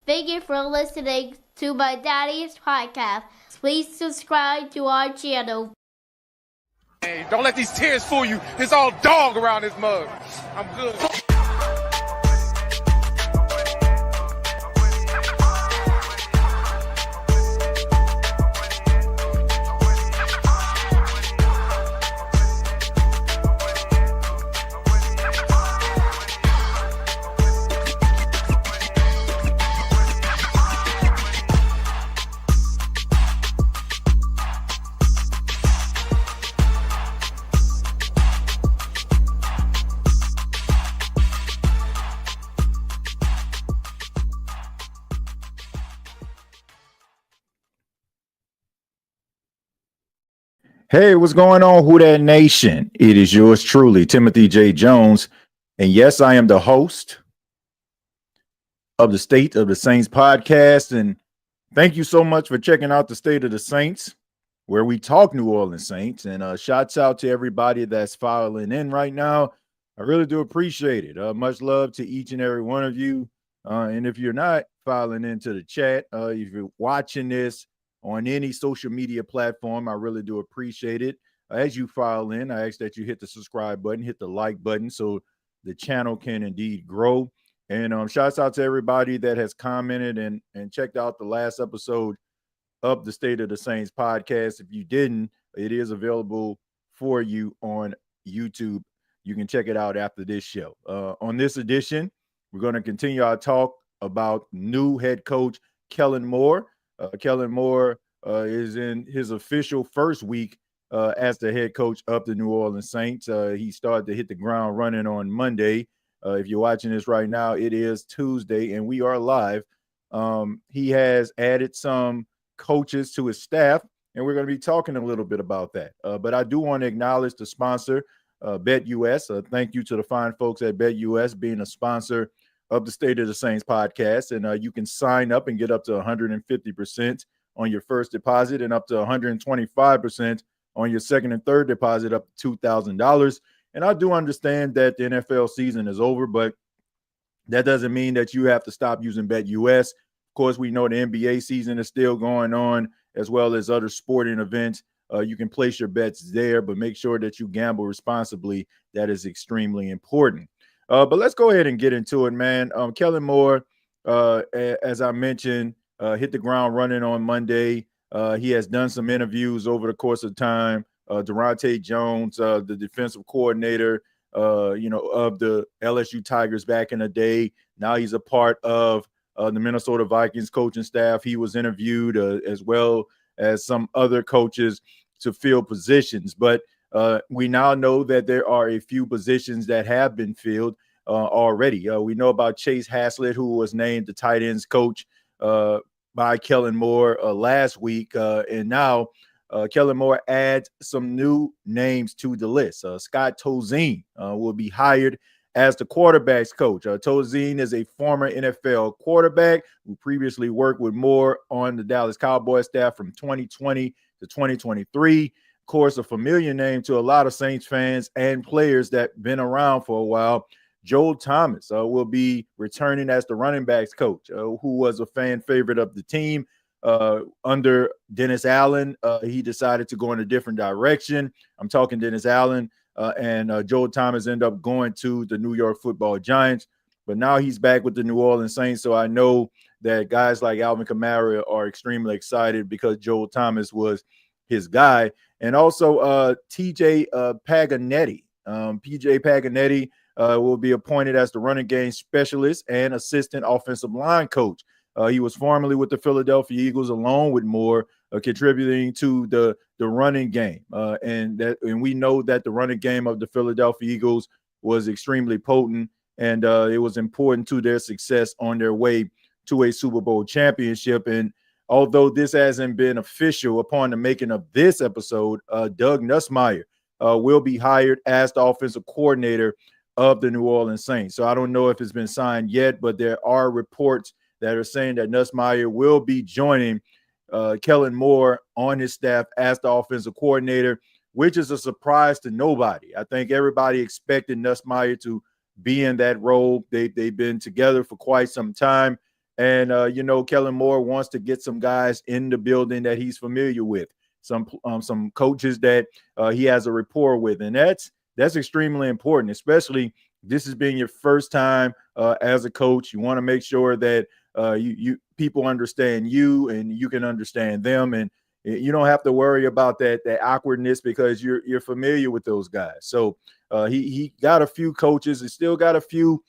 Thank you for listening to my daddy's podcast. Please subscribe to our channel. Hey, don't let these tears fool you. There's all dog around this mug. I'm good. Hey, what's going on, Who Dat Nation? It is yours truly, Timothy J. Jones. And yes, I am the host of the State of the Saints podcast. And thank you so much for checking out the State of the Saints, where we talk New Orleans Saints. And shouts out to everybody that's filing in right now. I really do appreciate it. Much love to each and every one of you. And if you're not filing into the chat, if you're watching this on any social media platform, I really do appreciate it. As you file in, I ask that you hit the subscribe button, hit the like button so the channel can indeed grow. And shouts out to everybody that has commented and checked out the last episode of the State of the Saints podcast. If you didn't, it is available for you on YouTube. You can check it out after this show. On this edition, we're going to continue our talk about new head coach Kellen Moore. Kellen Moore is in his official first week as the head coach of the New Orleans Saints. He started to hit the ground running on Monday. If you're watching this right now, it is Tuesday, and we are live. He has added some coaches to his staff, and we're going to be talking a little bit about that. But I do want to acknowledge the sponsor, BetUS. Thank you to the fine folks at BetUS being a sponsor of the State of the Saints podcast. And you can sign up and get up to 150% on your first deposit and up to 125% on your second and third deposit up to $2,000. And I do understand that the NFL season is over, but that doesn't mean that you have to stop using BetUS. Of course, we know the NBA season is still going on, as well as other sporting events. You can place your bets there, but make sure that you gamble responsibly. That is extremely important. But let's go ahead and get into it, man. Kellen Moore, as I mentioned, hit the ground running on Monday. He has done some interviews over the course of time. Durante Jones, the defensive coordinator, of the LSU Tigers back in the day. Now he's a part of the Minnesota Vikings coaching staff. He was interviewed as well as some other coaches to fill positions. But we now know that there are a few positions that have been filled already. We know about Chase Haslett, who was named the tight ends coach by Kellen Moore last week. And now Kellen Moore adds some new names to the list. Scott Tozine will be hired as the quarterback's coach. Tozine is a former NFL quarterback who previously worked with Moore on the Dallas Cowboys staff from 2020 to 2023. Of course, a familiar name to a lot of Saints fans and players that have been around for a while. Joel Thomas will be returning as the running backs coach, who was a fan favorite of the team. Under Dennis Allen, he decided to go in a different direction. I'm talking Dennis Allen and Joel Thomas ended up going to the New York Football Giants. But now he's back with the New Orleans Saints, so I know that guys like Alvin Kamara are extremely excited because Joel Thomas was his guy. And also TJ Paganetti. PJ Paganetti will be appointed as the running game specialist and assistant offensive line coach. He was formerly with the Philadelphia Eagles along with Moore, contributing to the running game. And we know that the running game of the Philadelphia Eagles was extremely potent, and it was important to their success on their way to a Super Bowl championship. And although this hasn't been official upon the making of this episode, Doug Nussmeier will be hired as the offensive coordinator of the New Orleans Saints. So I don't know if it's been signed yet, but there are reports that are saying that Nussmeier will be joining Kellen Moore on his staff as the offensive coordinator, which is a surprise to nobody. I think everybody expected Nussmeier to be in that role. They've been together for quite some time. And, Kellen Moore wants to get some guys in the building that he's familiar with, some coaches that he has a rapport with. And that's extremely important, especially this has been your first time as a coach. You want to make sure that you people understand you and you can understand them, and you don't have to worry about that awkwardness because you're familiar with those guys. So he got a few coaches and still got a few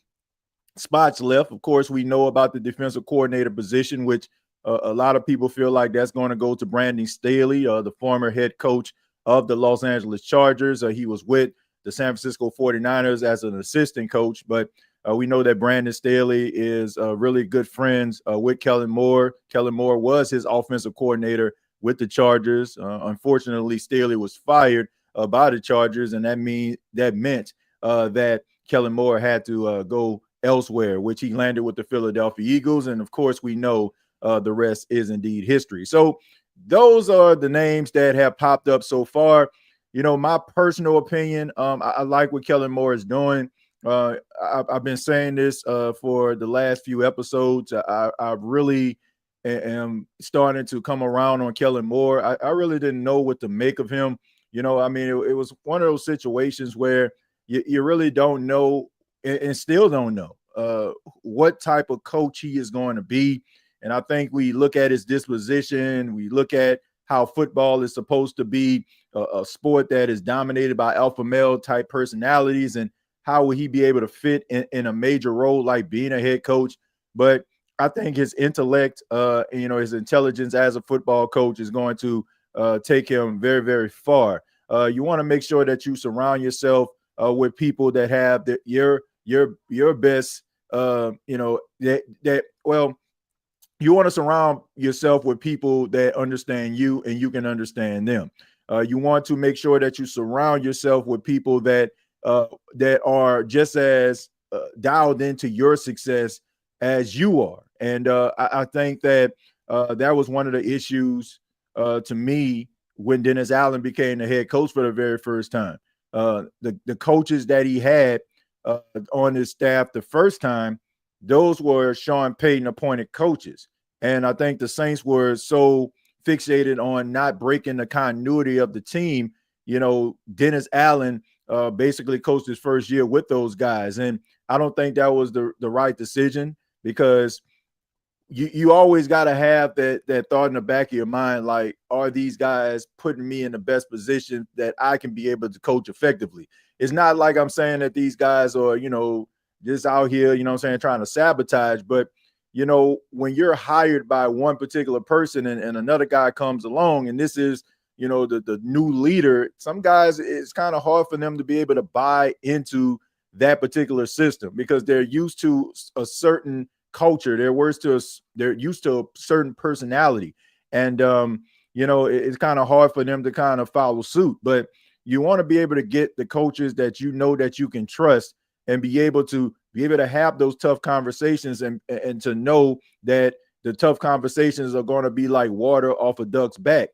spots left. Of course, we know about the defensive coordinator position, which a lot of people feel like that's going to go to Brandon Staley, the former head coach of the Los Angeles Chargers. He was with the San Francisco 49ers as an assistant coach, but we know that Brandon Staley is really good friends with Kellen Moore. Kellen Moore was his offensive coordinator with the Chargers. Unfortunately, Staley was fired by the Chargers, and that meant that Kellen Moore had to go elsewhere, which he landed with the Philadelphia Eagles. And of course, we know the rest is indeed history. So those are the names that have popped up so far. My personal opinion, I like what Kellen Moore is doing. I've been saying this for the last few episodes. I really am starting to come around on Kellen Moore. I really didn't know what to make of him. It was one of those situations where you really don't know and still don't know what type of coach he is going to be. And I think we look at his disposition, we look at how football is supposed to be a sport that is dominated by alpha male type personalities, and how will he be able to fit in a major role like being a head coach. But I think his intellect, his intelligence as a football coach is going to take him very, very far. You want to make sure that you surround yourself with people that have your best, you want to surround yourself with people that understand you and you can understand them. You want to make sure that you surround yourself with people that are just as dialed into your success as you are. And I think that that was one of the issues to me when Dennis Allen became the head coach for the very first time. The coaches that he had on his staff the first time, those were Sean Payton appointed coaches. And I think the Saints were so fixated on not breaking the continuity of the team. Dennis Allen basically coached his first year with those guys. And I don't think that was the right decision, because you always got to have that thought in the back of your mind, like, are these guys putting me in the best position that I can be able to coach effectively? It's not like I'm saying that these guys are, just out here, trying to sabotage. But, when you're hired by one particular person and another guy comes along, and this is, the new leader, some guys, it's kind of hard for them to be able to buy into that particular system because they're used to a certain culture. They're used to a certain personality. And, it's kind of hard for them to kind of follow suit. But you want to be able to get the coaches that that you can trust and be able to have those tough conversations and to know that the tough conversations are going to be like water off a duck's back.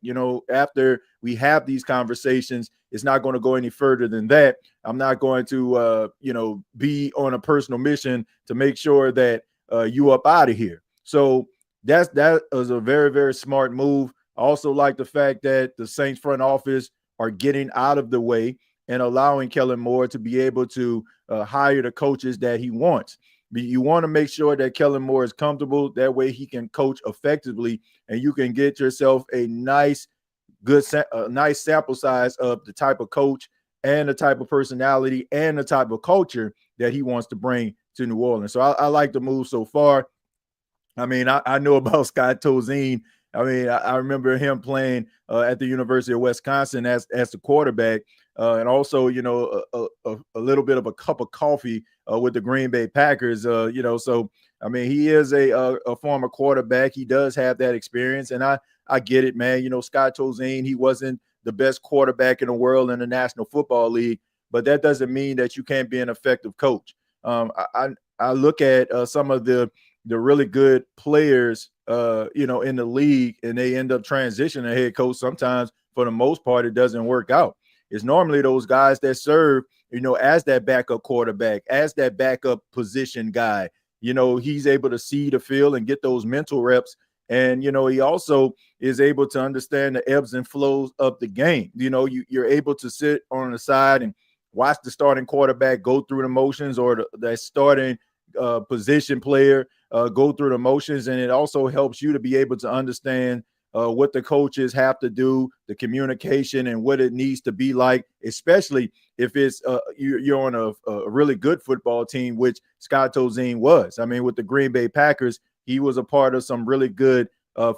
After we have these conversations, it's not going to go any further than that. I'm not going to, be on a personal mission to make sure that you up out of here. So that was a very, very smart move. I also like the fact that the Saints front office are getting out of the way and allowing Kellen Moore to be able to hire the coaches that he wants. You want to make sure that Kellen Moore is comfortable. That way he can coach effectively, and you can get yourself a nice sample size of the type of coach and the type of personality and the type of culture that he wants to bring to New Orleans. So I like the move so far. I mean, I know about Scott Tozine. I mean, I remember him playing at the University of Wisconsin as the quarterback, and also, a little bit of a cup of coffee with the Green Bay Packers. So I mean, he is a former quarterback. He does have that experience, and I get it, man. Scott Tozine, he wasn't the best quarterback in the world in the National Football League, but that doesn't mean that you can't be an effective coach. I look at some of the really good players, in the league, and they end up transitioning a head coach. Sometimes, for the most part, it doesn't work out. It's normally those guys that serve, as that backup quarterback, as that backup position guy, he's able to see the field and get those mental reps. And, he also is able to understand the ebbs and flows of the game. You're able to sit on the side and watch the starting quarterback go through the motions, or the starting position player go through the motions. And it also helps you to be able to understand what the coaches have to do, the communication, and what it needs to be like, especially if it's you're on a really good football team, which Scott Tozine was. I mean, with the Green Bay Packers, he was a part of some really good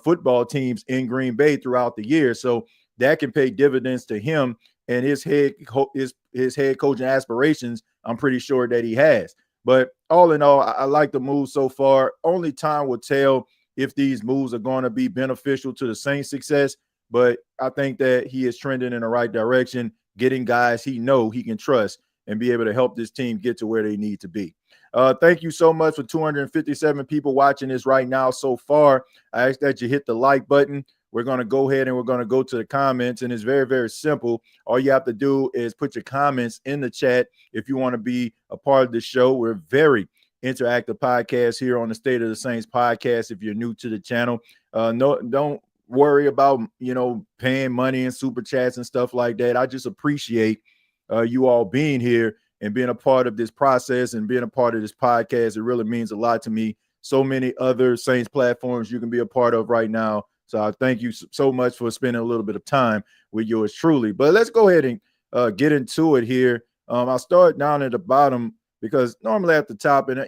football teams in Green Bay throughout the year. So that can pay dividends to him and his head coaching aspirations. I'm pretty sure that he has. But all in all, I like the move so far. Only time will tell if these moves are going to be beneficial to the Saints' success. But I think that he is trending in the right direction, getting guys he can trust and be able to help this team get to where they need to be. Thank you so much for 257 people watching this right now so far. I ask that you hit the like button. We're going to go ahead and we're going to go to the comments, and it's very, very simple. All you have to do is put your comments in the chat if you want to be a part of the show. We're very interactive podcast here on the State of the Saints podcast. If you're new to the channel, don't worry about paying money and super chats and stuff like that. I just appreciate you all being here and being a part of this process and being a part of this podcast. It really means a lot to me. So many other Saints platforms you can be a part of right now. So I thank you so much for spending a little bit of time with yours truly. But let's go ahead and get into it here. I'll start down at the bottom because normally at the top, and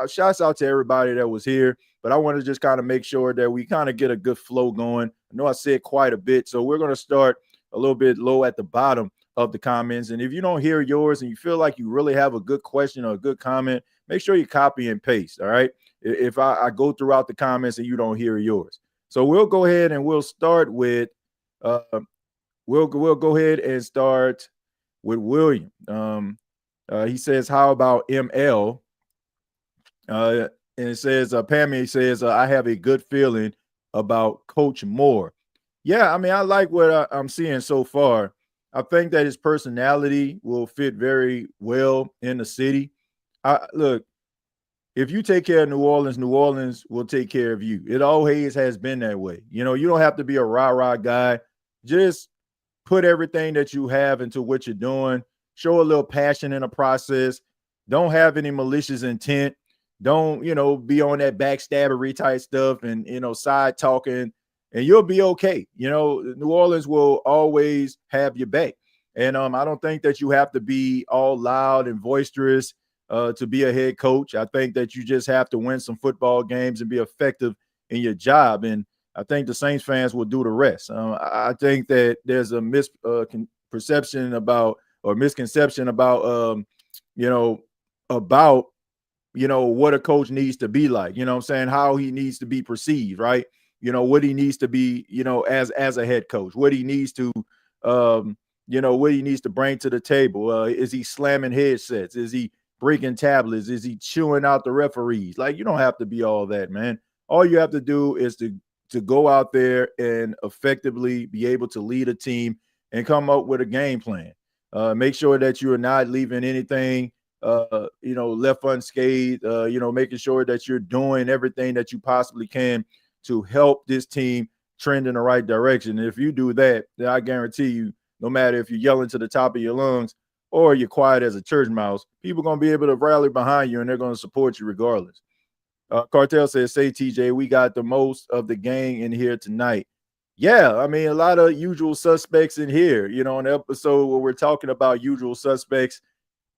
shouts out to everybody that was here, but I want to just kind of make sure that we kind of get a good flow going. I know I said quite a bit, so we're going to start a little bit low at the bottom of the comments. And if you don't hear yours and you feel like you really have a good question or a good comment, make sure you copy and paste. All right. If I go throughout the comments and you don't hear yours. So we'll go ahead and we'll start with we'll go ahead and start with William. He says, how about ML? And it says, Pammy says, I have a good feeling about Coach Moore. Yeah, I mean, I like what I'm seeing so far. I think that his personality will fit very well in the city. Look, if you take care of New Orleans will take care of you. It always has been that way. You don't have to be a rah-rah guy. Just put everything that you have into what you're doing. Show a little passion in the process. Don't have any malicious intent. Don't, be on that backstabbery type stuff and, side talking, and you'll be okay. New Orleans will always have your back. And I don't think that you have to be all loud and boisterous to be a head coach. I think that you just have to win some football games and be effective in your job. And I think the Saints fans will do the rest. I think that there's a misconception about what a coach needs to be like, what I'm saying, how he needs to be perceived, right? What he needs to be, as a head coach, what he needs to, what he needs to bring to the table. Is he slamming headsets? Is he breaking tablets? Is he chewing out the referees? Like, you don't have to be all that, man. All you have to do is to go out there and effectively be able to lead a team and come up with a game plan. Make sure that you are not leaving anything, left unscathed, making sure that you're doing everything that you possibly can to help this team trend in the right direction. And if you do that, then I guarantee you, no matter if you're yelling to the top of your lungs or you're quiet as a church mouse, people are going to be able to rally behind you and they're going to support you regardless. Cartel says, say, TJ, we got the most of the gang in here tonight. Yeah, I mean, a lot of usual suspects in here, an episode where we're talking about usual suspects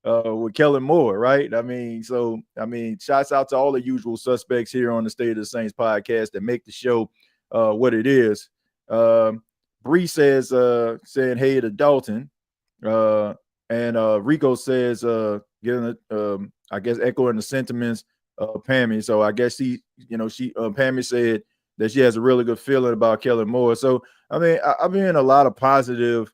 with Kellen Moore, right? Shouts out to all the usual suspects here on the State of the Saints podcast that make the show what it is. Bree says, saying hey to Dalton. And Rico says, I guess echoing the sentiments of Pammy. So I guess Pammy said that she has a really good feeling about Kellen Moore. So, I mean, I've been a lot of positive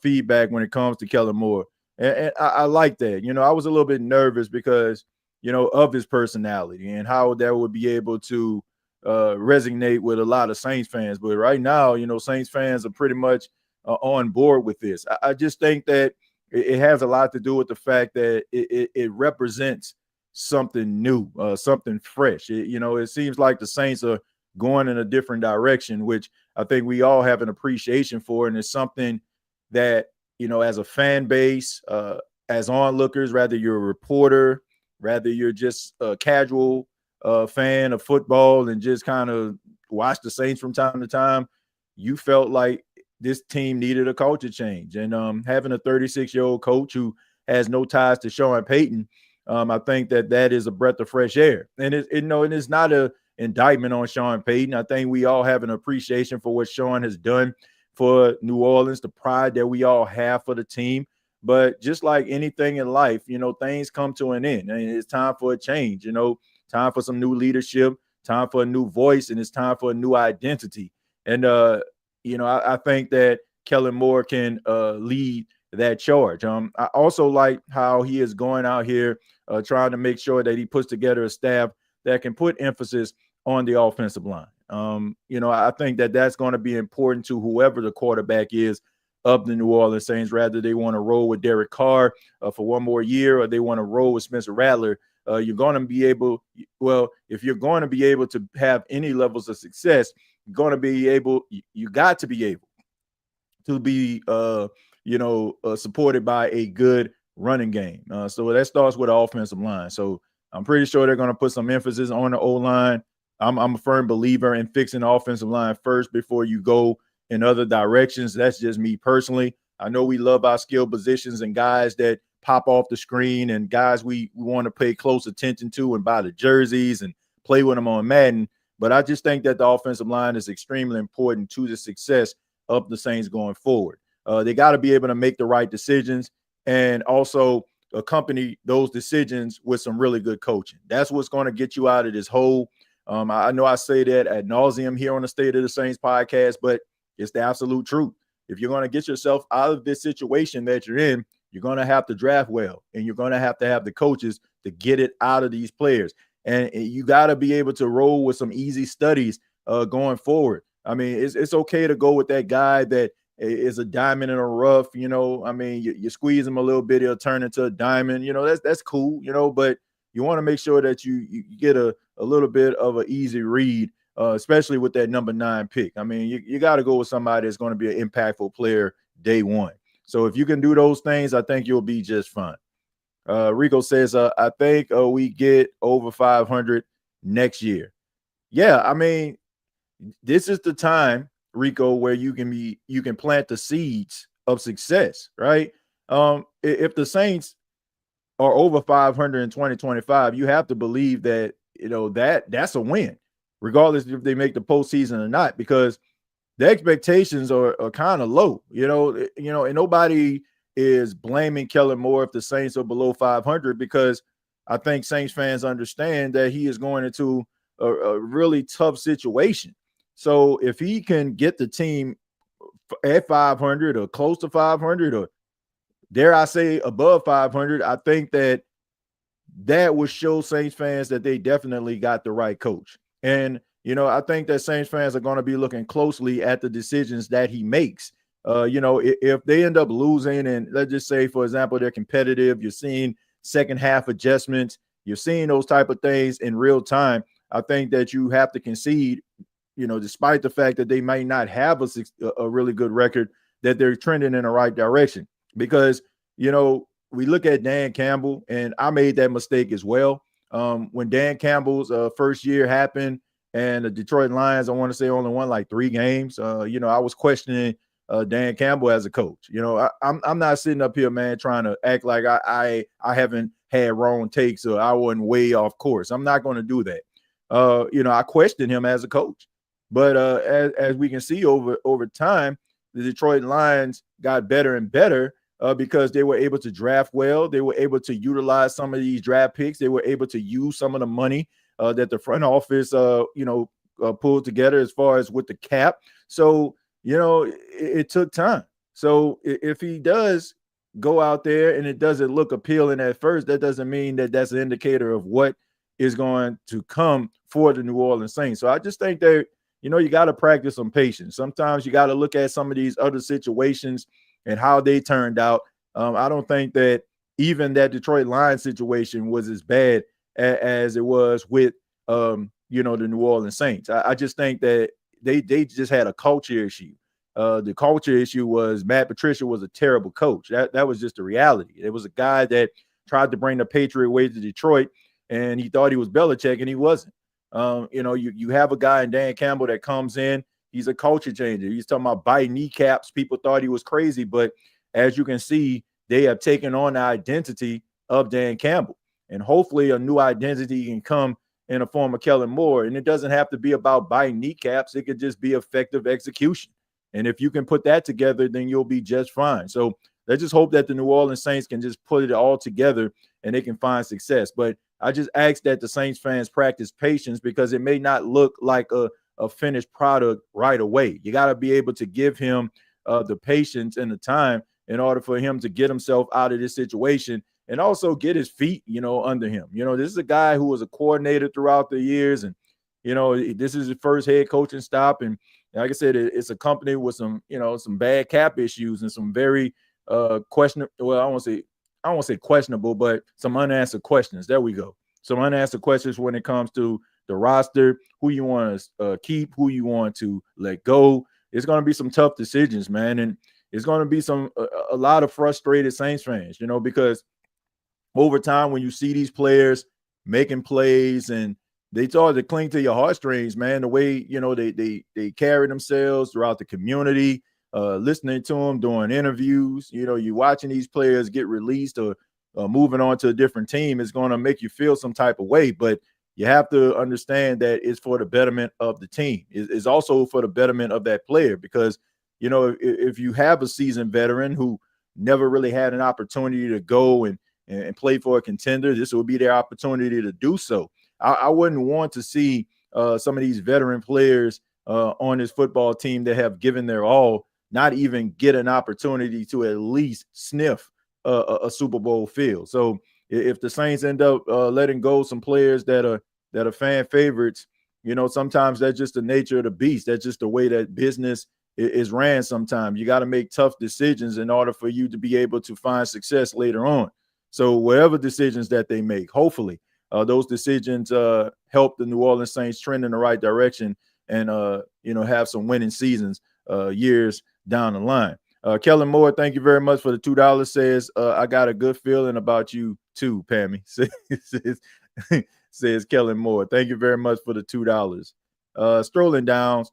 feedback when it comes to Kellen Moore. And I like that. I was a little bit nervous because, of his personality and how that would be able to resonate with a lot of Saints fans. But right now, Saints fans are pretty much on board with this. I just think that it has a lot to do with the fact that it represents something new, something fresh. It seems like the Saints are going in a different direction, which I think we all have an appreciation for. And it's something that, as a fan base, as onlookers, rather you're a reporter, rather you're just a casual fan of football and just kind of watch the Saints from time to time, you felt like this team needed a culture change. And having a 36-year-old coach who has no ties to Sean Payton, I think that is a breath of fresh air. And it is not a indictment on Sean Payton. I think we all have an appreciation for what Sean has done for New Orleans, the pride that we all have for the team. But just like anything in life, things come to an end, and it's time for a change. Time for some new leadership, time for a new voice, and it's time for a new identity. And I think that Kellen Moore can lead that charge. I also like how he is going out here trying to make sure that he puts together a staff that can put emphasis on the offensive line. I think that that's going to be important to whoever the quarterback is of the New Orleans Saints, rather they want to roll with Derek Carr for one more year or they want to roll with Spencer Rattler. You're going to be able, if you're going to be able to have any levels of success, you got to be able to be, supported by a good running game. So that starts with the offensive line. So I'm pretty sure they're going to put some emphasis on the O-line. I'm a firm believer in fixing the offensive line first before you go in other directions. That's just me personally. I know we love our skill positions and guys that pop off the screen and guys we want to pay close attention to and buy the jerseys and play with them on Madden. But I just think that the offensive line is extremely important to the success of the Saints going forward. They got to be able to make the right decisions and also accompany those decisions with some really good coaching. That's what's going to get you out of this hole. I know I say that ad nauseum here on the State of the Saints podcast, but it's the absolute truth. If you're going to get yourself out of this situation that you're in, you're going to have to draft well, and you're going to have the coaches to get it out of these players. And you got to be able to roll with some easy studies going forward. I mean, it's okay to go with that guy that is a diamond in a rough, you squeeze him a little bit, he'll turn into a diamond, that's cool, but you want to make sure that you get a little bit of an easy read, especially with that number 9 pick. I mean, you got to go with somebody that's going to be an impactful player day one. So if you can do those things, I think you'll be just fine. Rico says, I think we get over 500 next year. Yeah, I mean, this is the time, Rico, where you can plant the seeds of success, right? If the Saints are over 500 in 2025, you have to believe that that's a win, regardless if they make the postseason or not, because the expectations are kind of low, and nobody is blaming Kellen Moore if the Saints are below 500, because I think Saints fans understand that he is going into a really tough situation. So if he can get the team at 500 or close to 500 or dare I say above 500, I think that would show Saints fans that they definitely got the right coach. And, I think that Saints fans are going to be looking closely at the decisions that he makes. If they end up losing and let's just say, for example, they're competitive, you're seeing second half adjustments, you're seeing those type of things in real time. I think that you have to concede, despite the fact that they might not have a really good record, that they're trending in the right direction. Because, we look at Dan Campbell, and I made that mistake as well. When Dan Campbell's first year happened and the Detroit Lions, I want to say, only won like 3 games, I was questioning Dan Campbell as a coach. I'm not sitting up here, man, trying to act like I haven't had wrong takes or I wasn't way off course. I'm not going to do that. I questioned him as a coach. But as we can see over time, the Detroit Lions got better and better because they were able to draft well. They were able to utilize some of these draft picks. They were able to use some of the money that the front office, pulled together as far as with the cap. So, it took time. So if he does go out there and it doesn't look appealing at first, that doesn't mean that that's an indicator of what is going to come for the New Orleans Saints. So I just think that, you got to practice some patience. Sometimes you got to look at some of these other situations and how they turned out. I don't think that even that Detroit Lions situation was as bad as it was with the New Orleans Saints. I just think that they just had a culture issue. The culture issue was Matt Patricia was a terrible coach. That was just the reality. It was a guy that tried to bring the Patriot way to Detroit, and he thought he was Belichick, and he wasn't. You have a guy in Dan Campbell that comes in. He's a culture changer. He's talking about biting kneecaps. People thought he was crazy, but as you can see, they have taken on the identity of Dan Campbell. And hopefully a new identity can come in the form of Kellen Moore. And it doesn't have to be about biting kneecaps. It could just be effective execution. And if you can put that together, then you'll be just fine. So let's just hope that the New Orleans Saints can just put it all together and they can find success. But I just ask that the Saints fans practice patience, because it may not look like a finished product right away. You got to be able to give him the patience and the time in order for him to get himself out of this situation and also get his feet, under him. This is a guy who was a coordinator throughout the years, and, this is his first head coaching stop. And like I said, it's a company with some bad cap issues and some very questionable. Well, I won't say questionable, but some unanswered questions. There we go. Some unanswered questions when it comes to the roster, who you want to keep, who you want to let go. It's going to be some tough decisions, man. And it's going to be a lot of frustrated Saints fans, because over time, when you see these players making plays and they start to cling to your heartstrings, man, the way, they carry themselves throughout the community, listening to them, doing interviews, you watching these players get released or moving on to a different team is going to make you feel some type of way. But you have to understand that it's for the betterment of the team. It's also for the betterment of that player, because, if you have a seasoned veteran who never really had an opportunity to go and play for a contender, this will be their opportunity to do so. I wouldn't want to see some of these veteran players on this football team that have given their all not even get an opportunity to at least sniff a Super Bowl field. So if the Saints end up letting go some players that are fan favorites, sometimes that's just the nature of the beast. That's just the way that business is ran. Sometimes you got to make tough decisions in order for you to be able to find success later on. So whatever decisions that they make, hopefully those decisions help the New Orleans Saints trend in the right direction and, have some winning seasons years down the line. Kellen Moore, thank you very much for the $2. Says, I got a good feeling about you too, Pammy. Says Kellen Moore. Thank you very much for the $2. Strolling down.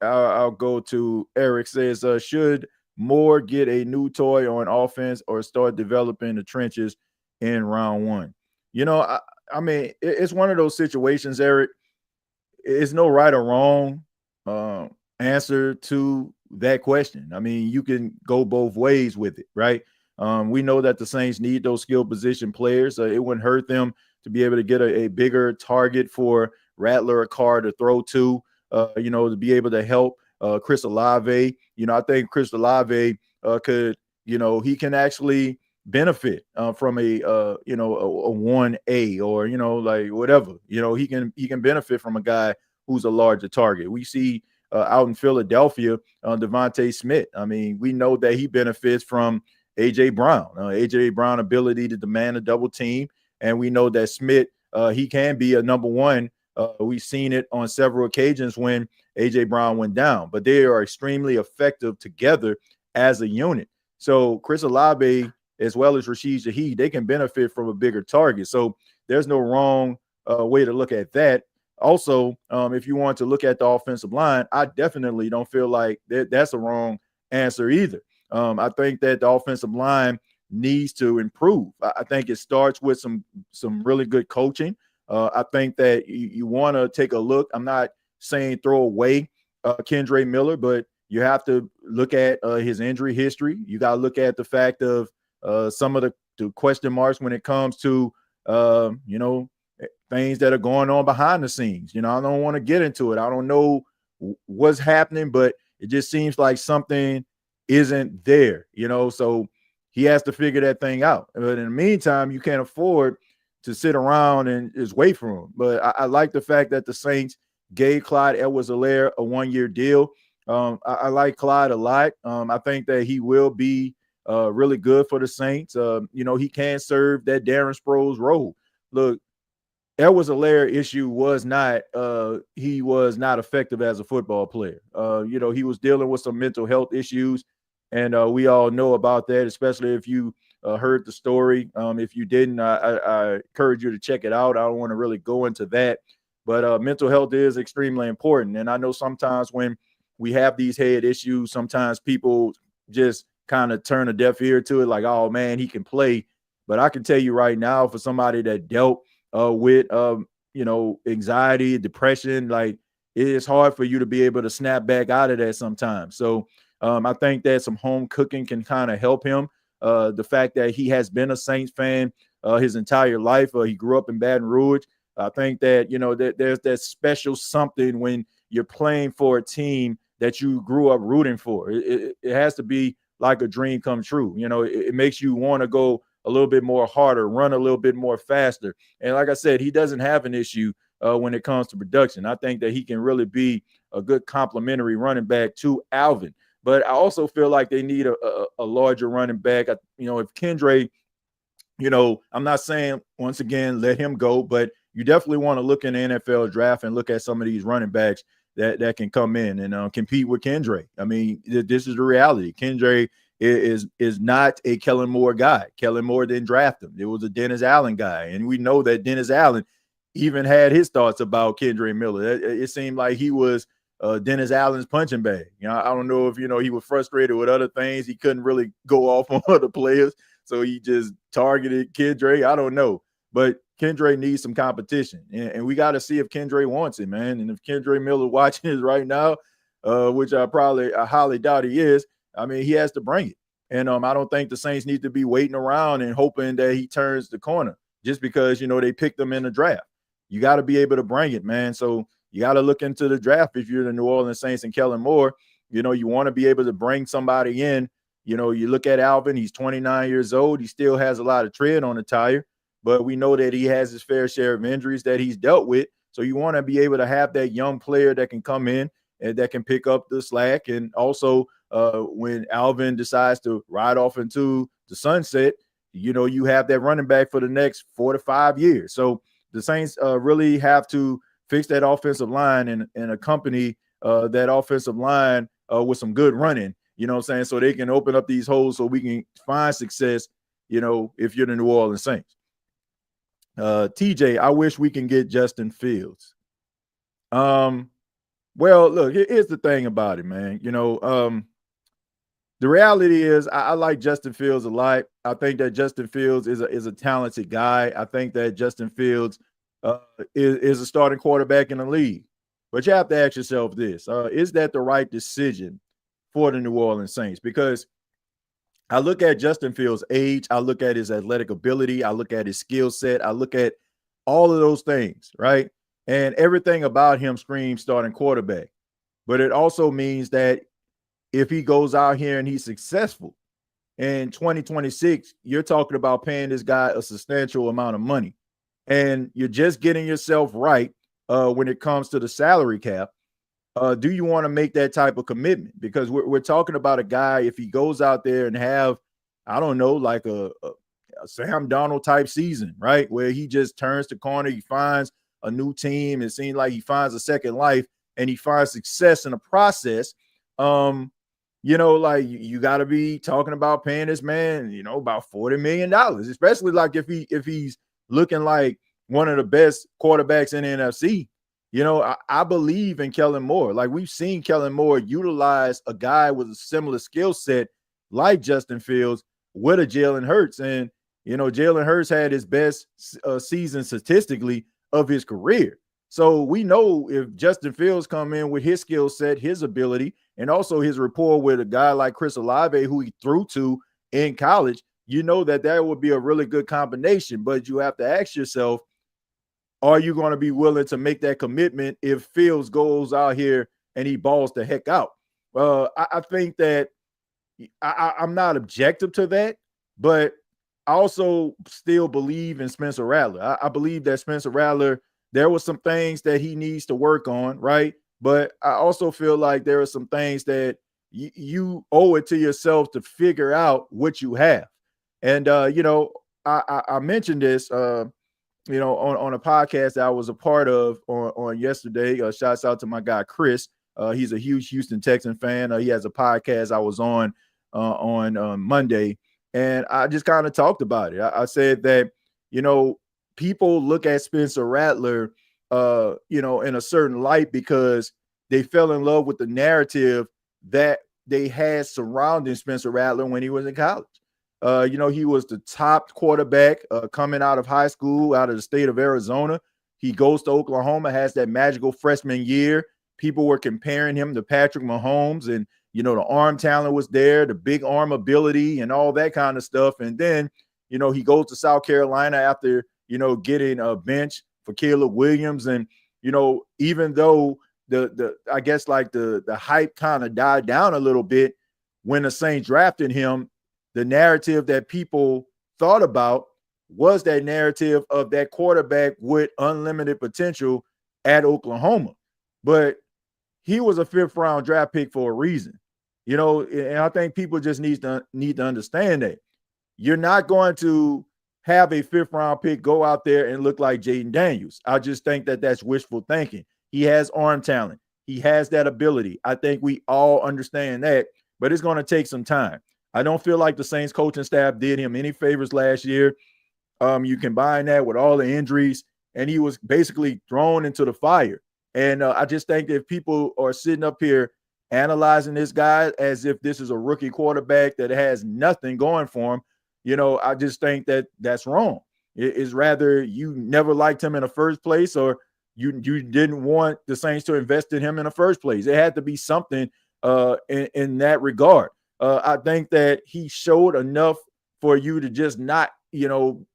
I'll go to Eric. Says, should Moore get a new toy on offense or start developing the trenches in round one? I mean, it's one of those situations, Eric. It's no right or wrong answer to that question. I mean, you can go both ways with it, right? We know that the Saints need those skill position players. It wouldn't hurt them to be able to get a bigger target for Rattler or Carr to throw to, to be able to help Chris Olave. I think Chris Olave could, he can actually benefit from a 1A or, like whatever, he can benefit from a guy who's a larger target. We see out in Philadelphia, Devontae Smith. I mean, we know that he benefits from A.J. Brown. A.J. Brown ability to demand a double team. And we know that Smith, he can be a number one. We've seen it on several occasions when A.J. Brown went down. But they are extremely effective together as a unit. So Chris Olave, as well as Rashid Shaheed, they can benefit from a bigger target. So there's no wrong way to look at that. Also, if you want to look at the offensive line, I definitely don't feel like that's a wrong answer either. I think that the offensive line needs to improve. I think it starts with some really good coaching. I think that you want to take a look. I'm not saying throw away Kendre Miller, but you have to look at his injury history. You got to look at the fact of some of the question marks when it comes to, things that are going on behind the scenes. I don't want to get into it. I don't know what's happening, but it just seems like something isn't there, so he has to figure that thing out. But in the meantime, you can't afford to sit around and just wait for him. But I like the fact that the Saints gave Clyde Edwards-Helaire a one-year deal. I like Clyde a lot. I think that he will be really good for the Saints. He can serve that Darren Sproles role. Look, Edwards-Helaire issue was not he was not effective as a football player. He was dealing with some mental health issues, and we all know about that, especially if you heard the story. If you didn't, I encourage you to check it out. I don't want to really go into that, but mental health is extremely important. And I know sometimes when we have these head issues, sometimes people just kind of turn a deaf ear to it, like, oh man, he can play. But I can tell you right now, for somebody that dealt with anxiety, depression, like it is hard for you to be able to snap back out of that sometimes. So I think that some home cooking can kind of help him. The fact that he has been a Saints fan his entire life, he grew up in Baton Rouge. I think that that there's that special something when you're playing for a team that you grew up rooting for. It has to be like a dream come true. It makes you want to go a little bit more harder, run a little bit more faster. And like I said, he doesn't have an issue when it comes to production. I think that he can really be a good complementary running back to Alvin. But I also feel like they need a larger running back. If Kendre, I'm not saying, once again, let him go, but you definitely want to look in the NFL draft and look at some of these running backs that can come in and compete with Kendre. I mean, this is the reality. Kendre is not a Kellen Moore guy. Kellen Moore didn't draft him. It was a Dennis Allen guy. And we know that Dennis Allen even had his thoughts about Kendre Miller. It seemed like he was Dennis Allen's punching bag. I don't know if, he was frustrated with other things. He couldn't really go off on other players. So he just targeted Kendre. I don't know. But Kendre needs some competition. And we got to see if Kendre wants it, man. And if Kendre Miller watching this right now, which I highly doubt he is, I mean, he has to bring it. And I don't think the Saints need to be waiting around and hoping that he turns the corner just because, they picked him in the draft. You got to be able to bring it, man. So you got to look into the draft if you're the New Orleans Saints and Kellen Moore. You want to be able to bring somebody in. You look at Alvin, he's 29 years old. He still has a lot of tread on the tire, but we know that he has his fair share of injuries that he's dealt with. So you want to be able to have that young player that can come in and that can pick up the slack. And also when Alvin decides to ride off into the sunset, you have that running back for the next 4 to 5 years. So the Saints really have to fix that offensive line and accompany that offensive line with some good running, so they can open up these holes so we can find success, if you're the New Orleans Saints. TJ, I wish we can get Justin Fields. Well, look, here's the thing about it, man. The reality is I like Justin Fields a lot. I think that Justin Fields is a talented guy. I think that Justin Fields is a starting quarterback in the league. But you have to ask yourself this. Is that the right decision for the New Orleans Saints? Because I look at Justin Fields' age. I look at his athletic ability. I look at his skill set. I look at all of those things, right? And everything about him screams starting quarterback. But it also means that if he goes out here and he's successful in 2026, you're talking about paying this guy a substantial amount of money. And you're just getting yourself right when it comes to the salary cap. Do you want to make that type of commitment? Because we're talking about a guy, if he goes out there and have, I don't know, like a Sam Darnold type season, right? Where he just turns the corner, he finds a new team. It seems like he finds a second life and he finds success in the process. Like you got to be talking about paying this man, about $40 million, especially like if he's looking like one of the best quarterbacks in the NFC. I believe in Kellen Moore. Like we've seen Kellen Moore utilize a guy with a similar skill set like Justin Fields with a Jalen Hurts. And, Jalen Hurts had his best season statistically of his career. So we know if Justin Fields come in with his skill set, his ability, and also his rapport with a guy like Chris Olave, who he threw to in college, that would be a really good combination. But you have to ask yourself, are you going to be willing to make that commitment if Fields goes out here and he balls the heck out? I think that I'm not objective to that, but I also still believe in Spencer Rattler. I believe that Spencer Rattler, there were some things that he needs to work on, right? But I also feel like there are some things that, you owe it to yourself to figure out what you have. And I mentioned this on a podcast that I was a part of on yesterday. Shouts out to my guy Chris. He's a huge Houston Texan fan. He has a podcast I was on Monday, and I just kind of talked about it. I said that people look at Spencer Rattler in a certain light because they fell in love with the narrative that they had surrounding Spencer Rattler when he was in college. He was the top quarterback coming out of high school, out of the state of Arizona. He goes to Oklahoma, has that magical freshman year. People were comparing him to Patrick Mahomes, and the arm talent was there, the big arm ability and all that kind of stuff. And then, he goes to South Carolina after, getting a bench for Caleb Williams. And, even though the hype kind of died down a little bit when the Saints drafted him, the narrative that people thought about was that narrative of that quarterback with unlimited potential at Oklahoma. But he was a 5th round draft pick for a reason, and I think people just need to understand that you're not going to have a 5th round pick go out there and look like Jaden Daniels. I just think that that's wishful thinking. He has arm talent. He has that ability. I think we all understand that, but it's going to take some time. I don't feel like the Saints coaching staff did him any favors last year. You combine that with all the injuries, and he was basically thrown into the fire. And I just think that if people are sitting up here analyzing this guy as if this is a rookie quarterback that has nothing going for him, I just think that that's wrong. It's rather you never liked him in the first place, or you didn't want the Saints to invest in him in the first place. It had to be something in that regard. I think that he showed enough for you to just not,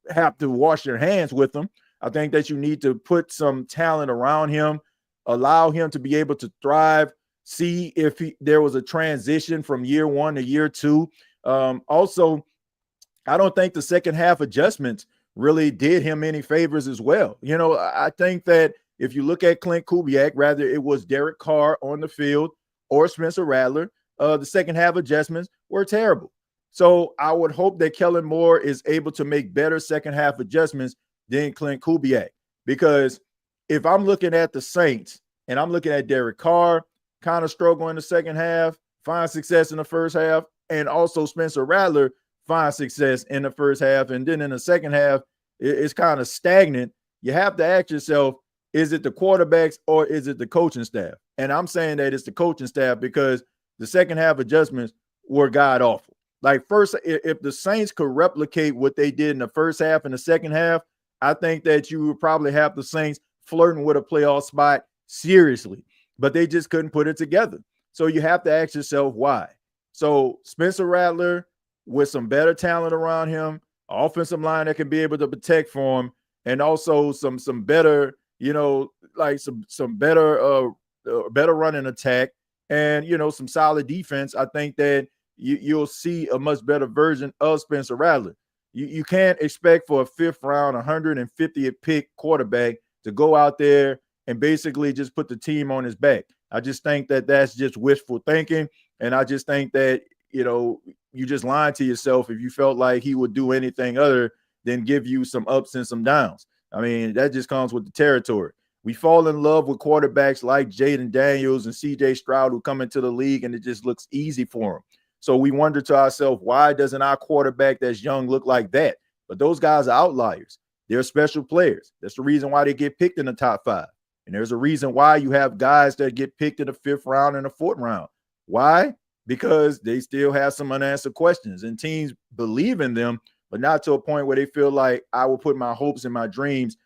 have to wash your hands with him. I think that you need to put some talent around him, allow him to be able to thrive, see if there was a transition from year 1 to year 2. Also, I don't think the second half adjustments really did him any favors as well. I think that if you look at Clint Kubiak, rather it was Derek Carr on the field or Spencer Rattler, the second half adjustments were terrible. So I would hope that Kellen Moore is able to make better second half adjustments than Clint Kubiak. Because if I'm looking at the Saints and I'm looking at Derek Carr, kind of struggle in the second half, find success in the first half, and also Spencer Rattler find success in the first half, and then in the second half, it's kind of stagnant. You have to ask yourself, is it the quarterbacks or is it the coaching staff? And I'm saying that it's the coaching staff because the second half adjustments were god awful. Like first, if the Saints could replicate what they did in the first half and the second half, I think that you would probably have the Saints flirting with a playoff spot seriously, but they just couldn't put it together. So you have to ask yourself why. So Spencer Rattler with some better talent around him, offensive line that can be able to protect for him, and also some better, some better running attack, and some solid defense. I think that you'll see a much better version of Spencer Rattler. You can't expect for a 5th round, 150th pick quarterback to go out there and basically just put the team on his back. I just think that that's just wishful thinking, and I just think that you just lying to yourself if you felt like he would do anything other than give you some ups and some downs. I mean, that just comes with the territory. We fall in love with quarterbacks like Jaden Daniels and C.J. Stroud who come into the league and it just looks easy for them. So we wonder to ourselves, why doesn't our quarterback that's young look like that? But those guys are outliers. They're special players. That's the reason why they get picked in the top 5. And there's a reason why you have guys that get picked in the 5th round and the 4th round. Why? Because they still have some unanswered questions and teams believe in them, but not to a point where they feel like I will put my hopes and my dreams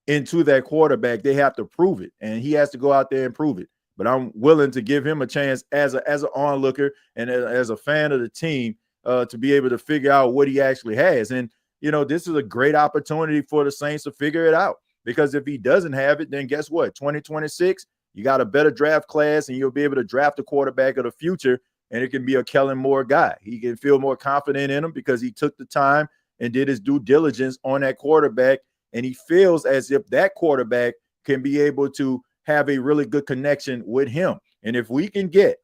into that quarterback. They have to prove it, and he has to go out there and prove it. But I'm willing to give him a chance as an onlooker and as a fan of the team to be able to figure out what he actually has. And, this is a great opportunity for the Saints to figure it out, because if he doesn't have it, then guess what? 2026, you got a better draft class and you'll be able to draft a quarterback of the future. And it can be a Kellen Moore guy. He can feel more confident in him because he took the time and did his due diligence on that quarterback. And he feels as if that quarterback can be able to have a really good connection with him. And if we can get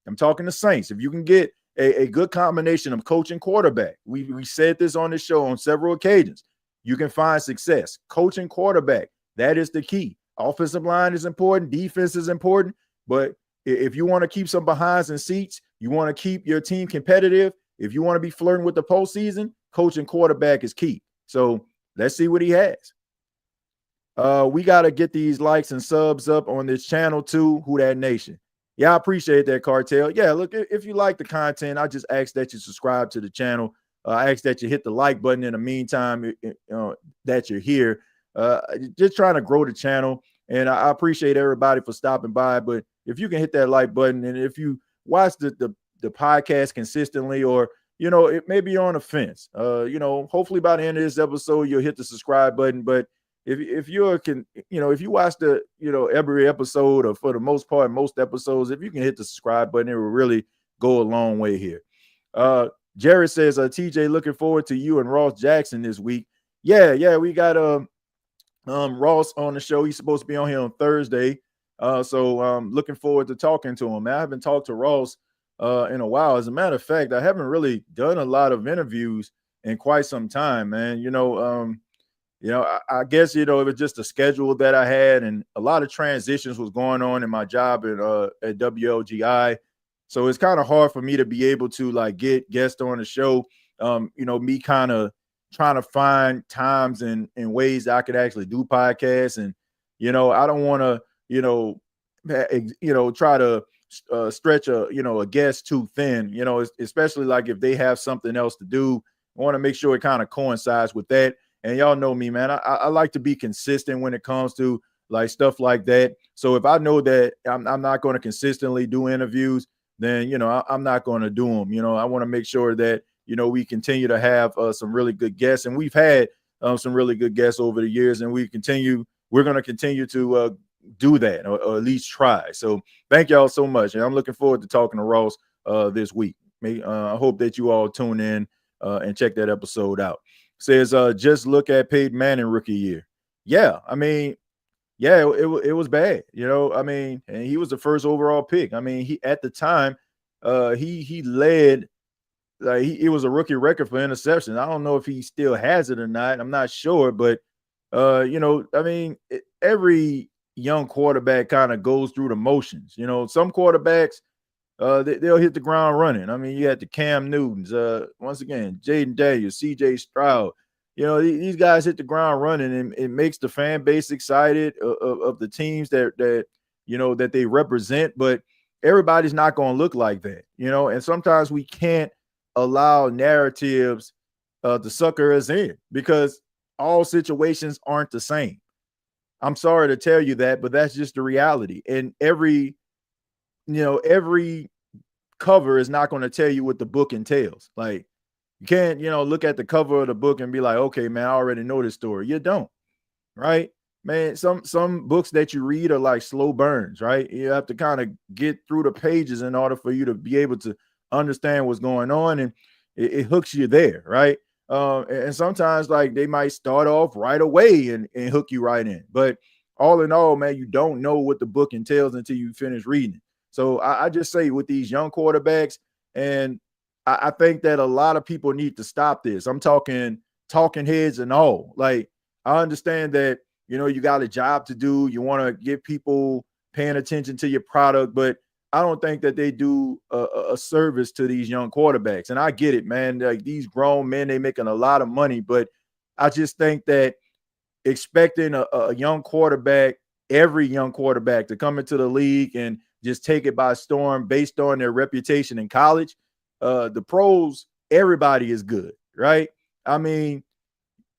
I'm talking the Saints. If you can get a good combination of coach and quarterback, we said this on the show on several occasions, you can find success. Coach and quarterback, that is the key. Offensive line is important. Defense is important. But if you want to keep some behinds and seats, you want to keep your team competitive, if you want to be flirting with the postseason, coach and quarterback is key. So let's see what he has. We got to get these likes and subs up on this channel too, Who Dat Nation. Yeah, I appreciate that, Cartel. Yeah, look, if you like the content, I just ask that you subscribe to the channel. I ask that you hit the like button in the meantime that you're here. Just trying to grow the channel. And I appreciate everybody for stopping by. But if you can hit that like button, and if you watch the podcast consistently, or it may be on the fence, hopefully by the end of this episode you'll hit the subscribe button. But if you watch the every episode, or for the most part most episodes, if you can hit the subscribe button, it will really go a long way here. Jared says, TJ, looking forward to you and Ross Jackson this week. Yeah, we got Ross on the show. He's supposed to be on here on Thursday. So looking forward to talking to him. Man, I haven't talked to Ross in a while. As a matter of fact, I haven't really done a lot of interviews in quite some time, man. I guess, it was just a schedule that I had, and a lot of transitions was going on in my job at WLGI. So it's kind of hard for me to be able to get guests on the show. Me kind of trying to find times and ways that I could actually do podcasts. And, I don't want to, try to stretch a guest too thin, especially if they have something else to do. I want to make sure it kind of coincides with that. And y'all know me, man. I like to be consistent when it comes to stuff like that. So if I know that I'm not going to consistently do interviews, then, I'm not going to do them. I want to make sure that, we continue to have some really good guests. And we've had some really good guests over the years, and we're going to continue to do that, or at least try. So thank y'all so much. And I'm looking forward to talking to Ross this week. I hope that you all tune in and check that episode out. Says, just look at Peyton Manning rookie year. Yeah, I mean, yeah, it was bad, and he was the first overall pick. I mean, he at the time, he led, it was a rookie record for interceptions. I don't know if he still has it or not. I'm not sure, but every young quarterback kind of goes through the motions. Some quarterbacks, they'll hit the ground running. I mean, you had the Cam Newtons, once again, Jaden Daniels, CJ Stroud. These guys hit the ground running, and it makes the fan base excited of the teams that they represent. But everybody's not going to look like that, and sometimes we can't allow narratives to sucker us in, because all situations aren't the same. I'm sorry to tell you that, but that's just the reality. And every cover is not going to tell you what the book entails. You can't, look at the cover of the book and be like, okay, man, I already know this story. You don't, right? Man, some books that you read are like slow burns, right? You have to kind of get through the pages in order for you to be able to understand what's going on, and it hooks you there, right? And sometimes they might start off right away and hook you right in. But all in all, man, you don't know what the book entails until you finish reading it. So I just say with these young quarterbacks, and I think that a lot of people need to stop this. I'm talking heads and all. I understand that, you got a job to do. You want to get people paying attention to your product, but I don't think that they do a service to these young quarterbacks. And I get it, man. These grown men, they making a lot of money, but I just think that expecting a young quarterback, every young quarterback, to come into the league and just take it by storm based on their reputation in college, the pros, everybody is good, right? I mean,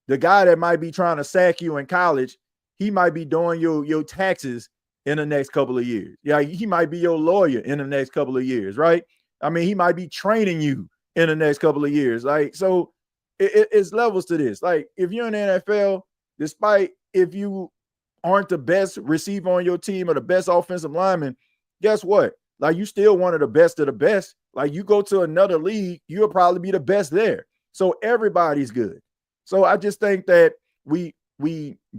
the guy that might be trying to sack you in college, he might be doing your taxes in the next couple of years. Yeah, he might be your lawyer in the next couple of years, right? I mean, he might be training you in the next couple of years. So it's levels to this. If you're in the NFL, despite if you aren't the best receiver on your team or the best offensive lineman, guess what? You still one of the best of the best. You go to another league, you'll probably be the best there. So everybody's good. So I just think that we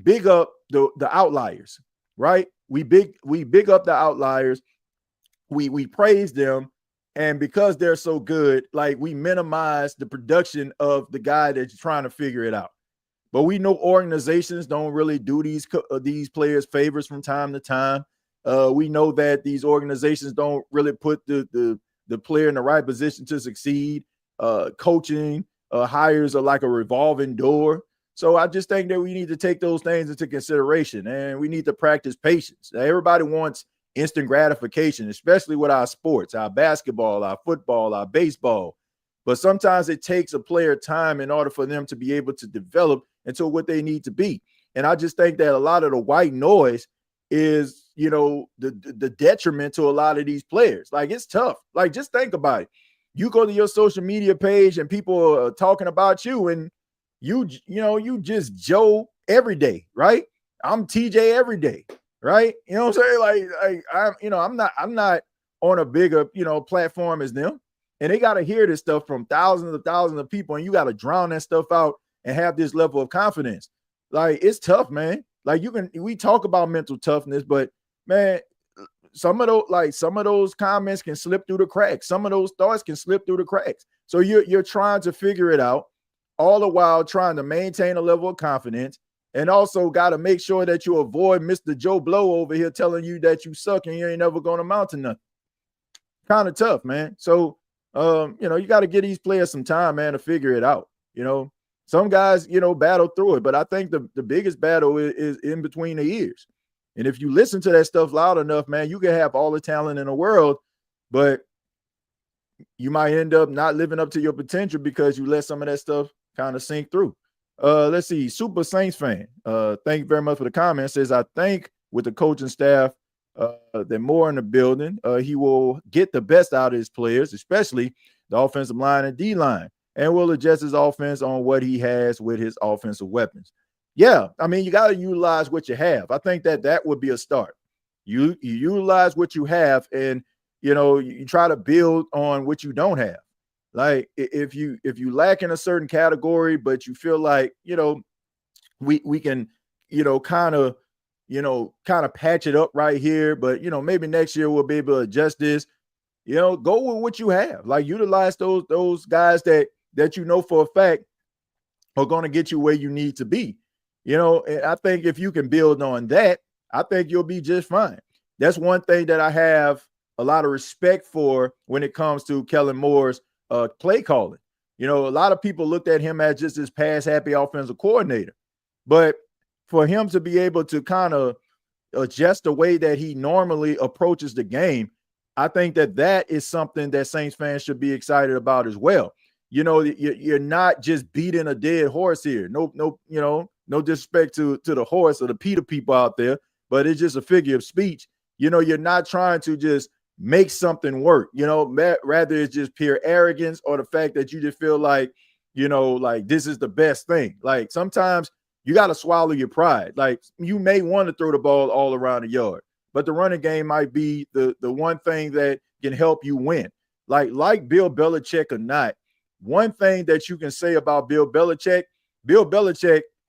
big up the outliers, right? We big up the outliers. We praise them, And because they're so good, like we minimize the production of the guy that's trying to figure it out. But we know organizations don't really do these players favors from time to time. We know that these organizations don't really put the player in the right position to succeed. Coaching hires are like a revolving door. So I just think that we need to take those things into consideration, and we need to practice patience. Now, everybody wants instant gratification, especially with our sports, our basketball, our football, our baseball. But sometimes it takes a player time in order for them to be able to develop into what they need to be. And I just think that a lot of the white noise is, the detriment to a lot of these players. Like, it's tough. Like, just think about it. You go to your social media page and people are talking about you, and you just Joe every day, right? I'm TJ every day, right? You know what I'm saying? I'm not on a bigger, platform as them. And they got to hear this stuff from thousands of people, and you got to drown that stuff out and have this level of confidence. Like, it's tough, man. Like, we talk about mental toughness, but man, some of those comments can slip through the cracks. Some of those thoughts can slip through the cracks. So you're trying to figure it out, all the while trying to maintain a level of confidence, and also got to make sure that you avoid Mr. Joe Blow over here telling you that you suck and you ain't never going to amount to nothing. Kind of tough, man. So, you got to give these players some time, man, to figure it out. Some guys, battle through it, but I think the biggest battle is in between the ears. And if you listen to that stuff loud enough, man, you can have all the talent in the world, but you might end up not living up to your potential because you let some of that stuff kind of sink through. Let's see. Super Saints fan. Thank you very much for the comment. Says, I think with the coaching staff, that Moore in the building, he will get the best out of his players, especially the offensive line and D-line, and will adjust his offense on what he has with his offensive weapons. Yeah, I mean, you got to utilize what you have. I think that would be a start. You utilize what you have, and you try to build on what you don't have. Like, if you lack in a certain category, but you feel like we can kind of patch it up right here, but maybe next year we'll be able to adjust this. Go with what you have. Like, utilize those guys that for a fact are going to get you where you need to be. And I think if you can build on that, I think you'll be just fine. That's one thing that I have a lot of respect for when it comes to Kellen Moore's play calling. A lot of people looked at him as just this pass happy offensive coordinator, but for him to be able to kind of adjust the way that he normally approaches the game, I think that is something that Saints fans should be excited about as well. You're not just beating a dead horse here. No disrespect to the horse or the PETA people out there, but it's just a figure of speech. You're not trying to just make something work, rather it's just pure arrogance or the fact that you just feel like, like this is the best thing. Like, sometimes you got to swallow your pride. Like, you may want to throw the ball all around the yard, but the running game might be the one thing that can help you win. Like Bill Belichick or not, one thing that you can say about Bill Belichick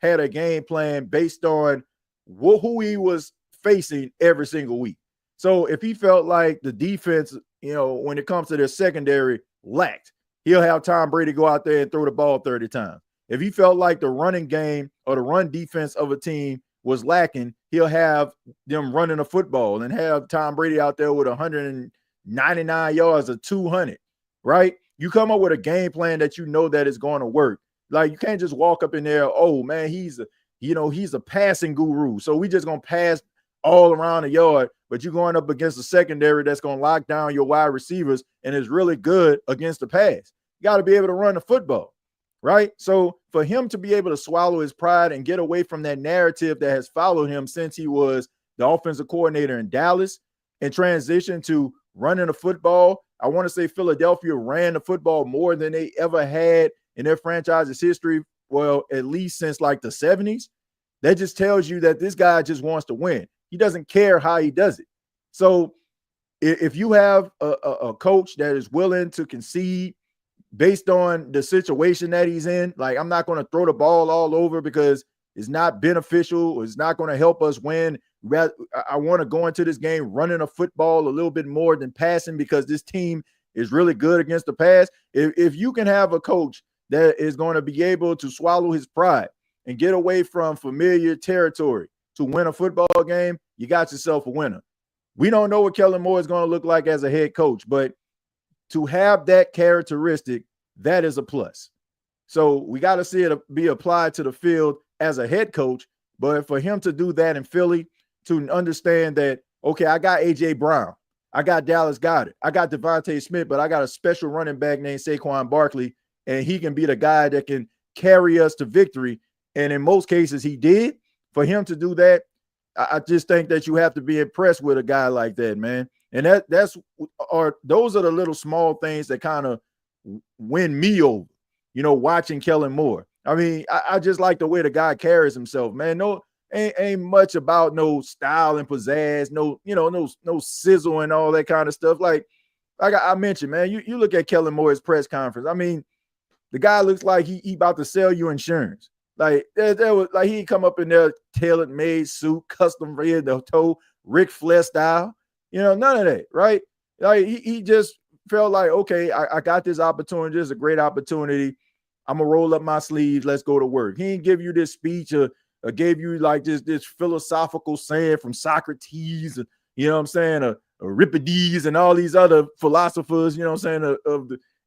had a game plan based on who he was facing every single week. So if he felt like the defense, when it comes to their secondary, lacked, he'll have Tom Brady go out there and throw the ball 30 times. If he felt like the running game or the run defense of a team was lacking, he'll have them running a football and have Tom Brady out there with 199 yards or 200, right? You come up with a game plan that that is going to work. Like, you can't just walk up in there, oh man, he's a passing guru, so we just gonna pass all around the yard, but you're going up against a secondary that's gonna lock down your wide receivers and is really good against the pass. You got to be able to run the football, right? So for him to be able to swallow his pride and get away from that narrative that has followed him since he was the offensive coordinator in Dallas and transition to running the football. I want to say Philadelphia ran the football more than they ever had in their franchise's history, well, at least since like the 70s. That just tells you that this guy just wants to win. He doesn't care how he does it. So if you have a coach that is willing to concede based on the situation that he's in, like, I'm not going to throw the ball all over because it's not beneficial. It's not going to help us win. I want to go into this game running a football a little bit more than passing because this team is really good against the pass. If you can have a coach that is going to be able to swallow his pride and get away from familiar territory to win a football game, you got yourself a winner. We don't know what Kellen Moore is going to look like as a head coach, but to have that characteristic, that is a plus. So we got to see it be applied to the field as a head coach. But for him to do that in Philly, to understand that, okay, I got A.J. Brown, I got Dallas Goedert, I got Devontae Smith, but I got a special running back named Saquon Barkley, and he can be the guy that can carry us to victory. And in most cases, he did. For him to do that, I just think that you have to be impressed with a guy like that, man. And those are the little small things that kind of win me over, watching Kellen Moore. I mean, I just like the way the guy carries himself, man. No, ain't much about no style and pizzazz, no sizzle and all that kind of stuff. Like I mentioned, man, you look at Kellen Moore's press conference. I mean, the guy looks like he about to sell you insurance. Like there was like he come up in there, tailored made suit, custom red the toe, Ric Flair style. None of that, right? Like he just felt like, okay, I got this opportunity. This is a great opportunity. I'm gonna roll up my sleeves. Let's go to work. He didn't give you this speech or gave you like this philosophical saying from Socrates, and Euripides and all these other philosophers, of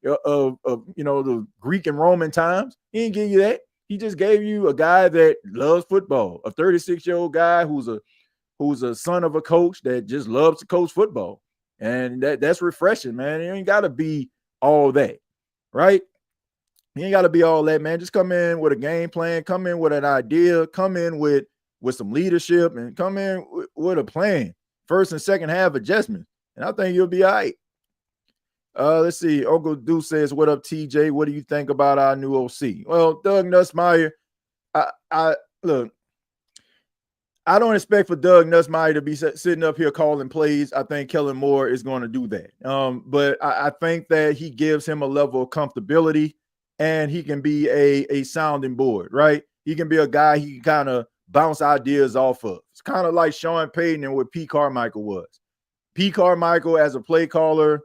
the Greek and Roman times. He didn't give you that. He just gave you a guy that loves football, a 36-year-old guy who's a son of a coach that just loves to coach football. And that's refreshing, man. You ain't got to be all that, right? You ain't got to be all that, man. Just come in with a game plan, come in with an idea, come in with some leadership, and come in with a plan. First and second half adjustments. And I think you'll be all right. Let's see. Uncle Deuce says, "What up, TJ? What do you think about our new OC?" Well, Doug Nussmeier, I look. I don't expect for Doug Nussmeier to be sitting up here calling plays. I think Kellen Moore is going to do that. But I think that he gives him a level of comfortability, and he can be a sounding board, right? He can be a guy he can kind of bounce ideas off of. It's kind of like Sean Payton and what Pete Carmichael was. Pete Carmichael as a play caller,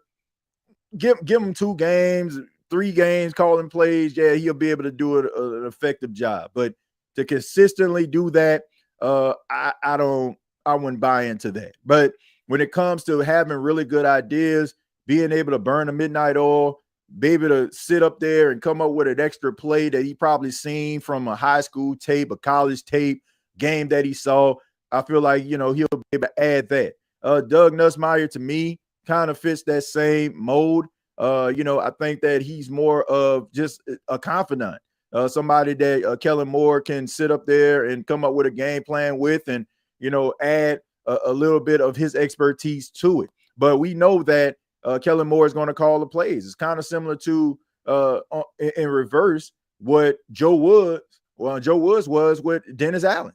give him 2 games, 3 games calling plays. Yeah, he'll be able to do an effective job. But to consistently do that, I wouldn't buy into that. But when it comes to having really good ideas, being able to burn the midnight oil, be able to sit up there and come up with an extra play that he probably seen from a high school tape, a college tape, game that he saw, I feel like, he'll be able to add that. Doug Nussmeier, to me, kind of fits that same mold. I think that he's more of just a confidant. Somebody that Kellen Moore can sit up there and come up with a game plan with and, add a little bit of his expertise to it. But we know that Kellen Moore is going to call the plays. It's kind of similar to, in reverse, what Joe Woods was with Dennis Allen.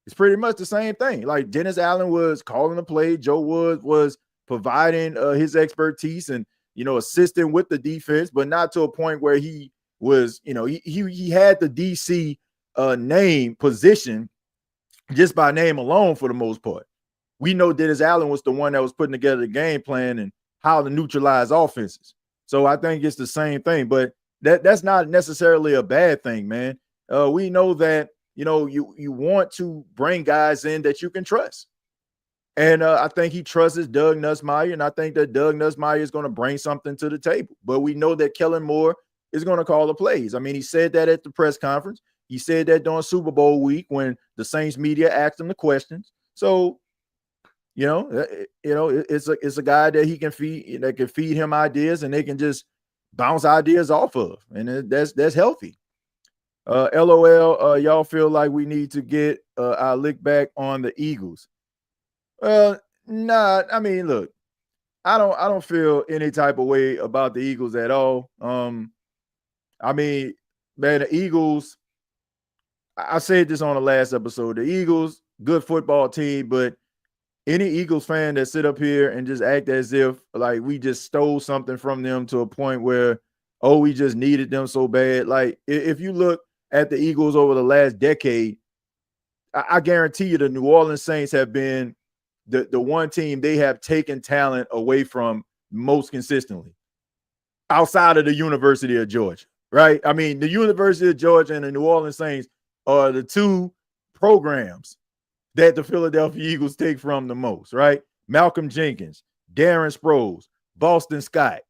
It's pretty much the same thing. Like Dennis Allen was calling the play. Joe Woods was providing his expertise and, assisting with the defense, but not to a point where he was, he had the DC name position just by name alone for the most part. We know Dennis Allen was the one that was putting together the game plan and how to neutralize offenses. So I think it's the same thing, but that's not necessarily a bad thing, man. We know that, you want to bring guys in that you can trust. And I think he trusts Doug Nussmeier, and I think that Doug Nussmeier is going to bring something to the table. But we know that Kellen Moore is going to call the plays. I mean, he said that at the press conference. He said that during Super Bowl week when the Saints media asked him the questions. So, it's a guy that he can feed, that can feed him ideas, and they can just bounce ideas off of, and that's healthy. LOL, y'all feel like we need to get our lick back on the Eagles. Nah, I mean, look, I don't feel any type of way about the Eagles at all. I mean, man, the Eagles, I said this on the last episode, the Eagles, good football team, but any Eagles fan that sit up here and just act as if like we just stole something from them to a point where, oh, we just needed them so bad. Like if you look at the Eagles over the last decade, I guarantee you the New Orleans Saints have been the one team they have taken talent away from most consistently. outside of the University of Georgia, right? I mean, the University of Georgia and the New Orleans Saints are the two programs that the Philadelphia Eagles take from the most, right? Malcolm Jenkins, Darren Sproles, Boston Scott,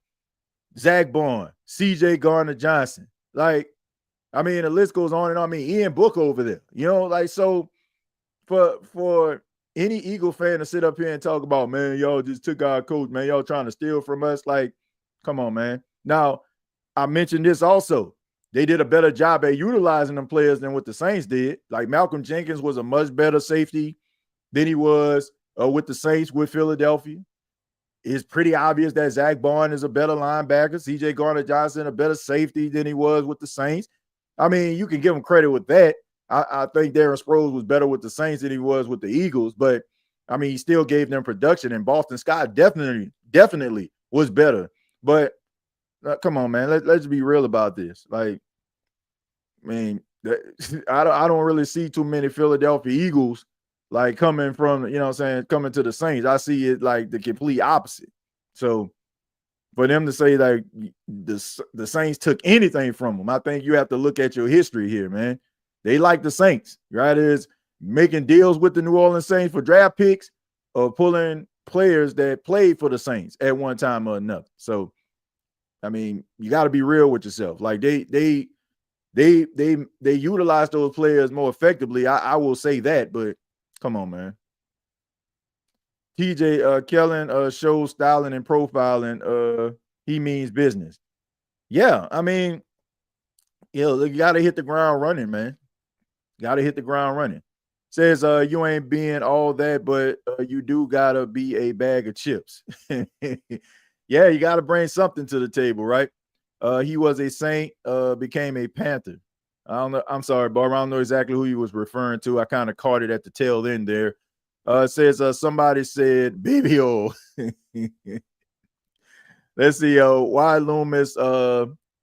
Zach Bourne, CJ Gardner-Johnson. Like, I mean, the list goes on and on. I mean, Ian Book over there, like, so for any Eagle fan to sit up here and talk about, man, y'all just took our coach, man, y'all trying to steal from us. Like, come on, man. Now, I mentioned this also. They did a better job at utilizing them players than what the Saints did. Like, Malcolm Jenkins was a much better safety than he was with the Saints with Philadelphia. It's pretty obvious that Zach Bourne is a better linebacker. CJ Gardner-Johnson a better safety than he was with the Saints. I mean, you can give him credit with that. I think Darren Sproles was better with the Saints than he was with the Eagles, but I mean, he still gave them production, and Boston Scott definitely was better. But come on, man, let's be real about this. Like, I mean, I don't really see too many Philadelphia Eagles like coming from, coming to the Saints. I see it like the complete opposite. So for them to say like the Saints took anything from them, I think you have to look at your history here, man. They like the Saints, right? Is making deals with the New Orleans Saints for draft picks or pulling players that played for the Saints at one time or another. So, I mean, you got to be real with yourself. Like they utilize those players more effectively. I will say that, but come on, man. TJ Kellen shows styling and profiling. He means business. Yeah, I mean, you got to hit the ground running, man. Got to hit the ground running. Says you ain't being all that, but you do got to be a bag of chips. Yeah, you got to bring something to the table, right? He was a Saint, became a Panther. I don't know. I'm sorry, Barbara. I don't know exactly who he was referring to. I kind of caught it at the tail end there. It says somebody said baby oil. Let's see. Why Loomis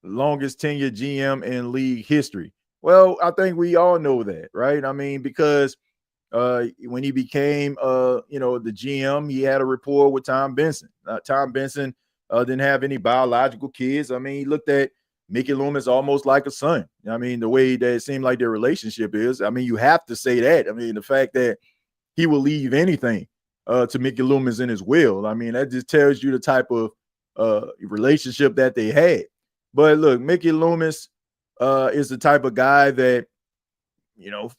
longest tenure GM in league history? Well, I think we all know that, right? I mean, because when he became the GM, he had a rapport with Tom Benson. Tom Benson didn't have any biological kids. I mean, he looked at Mickey Loomis almost like a son. I mean, the way that it seemed like their relationship is. I mean, you have to say that. I mean, the fact that he will leave anything to Mickey Loomis in his will. I mean, that just tells you the type of relationship that they had. But look, Mickey Loomis is the type of guy that,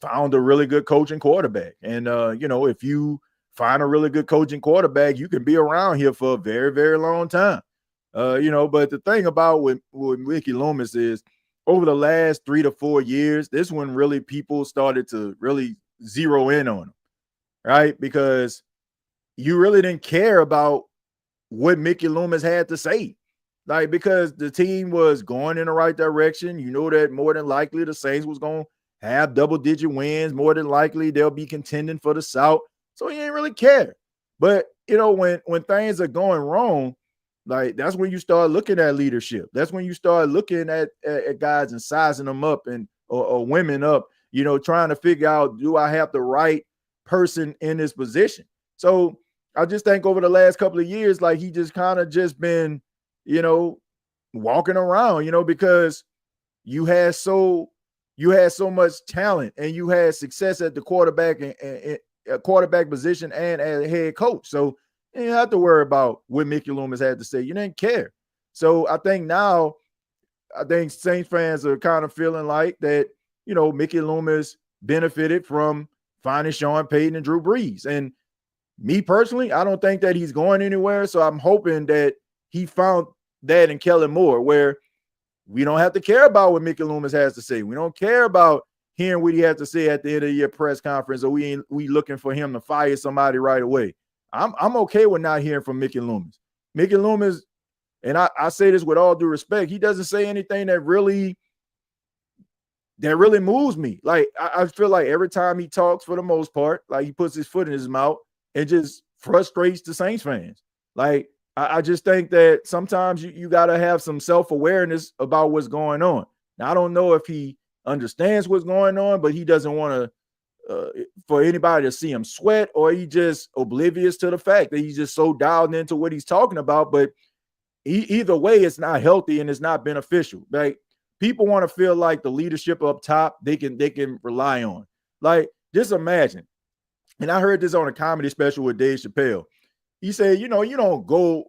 found a really good coaching quarterback. And, if you find a really good coaching quarterback, you can be around here for a very, very long time. But the thing about with Mickey Loomis is over the last 3 to 4 years, this when really people started to really zero in on him, right? Because you really didn't care about what Mickey Loomis had to say. Like, because the team was going in the right direction. You know that more than likely the Saints was going to have double-digit wins. More than likely they'll be contending for the South. So he ain't really care. But, when things are going wrong, like, that's when you start looking at leadership. That's when you start looking at guys and sizing them up or women up, trying to figure out, do I have the right person in this position? So I just think over the last couple of years, like, he just kind of just been, walking around, because you had so much talent and you had success at the quarterback and quarterback position and as a head coach. So you didn't have to worry about what Mickey Loomis had to say. You didn't care. So I think now, Saints fans are kind of feeling like that, Mickey Loomis benefited from finding Sean Payton and Drew Brees. And me personally, I don't think that he's going anywhere. So I'm hoping that he found that in Kellen Moore, where we don't have to care about what Mickey Loomis has to say. We don't care about hearing what he has to say at the end of the year press conference, or we looking for him to fire somebody right away. I'm okay with not hearing from Mickey Loomis. Mickey Loomis, and I say this with all due respect, he doesn't say anything that really moves me. Like, I feel like every time he talks, for the most part, like, he puts his foot in his mouth and just frustrates the Saints fans. Like, I just think that sometimes you got to have some self-awareness about what's going on. Now, I don't know if he understands what's going on, but he doesn't want to for anybody to see him sweat, or he just oblivious to the fact that he's just so dialed into what he's talking about. But either way, it's not healthy and it's not beneficial. Like people want to feel like the leadership up top they can rely on. Like just imagine, and I heard this on a comedy special with Dave Chappelle. He said, you don't go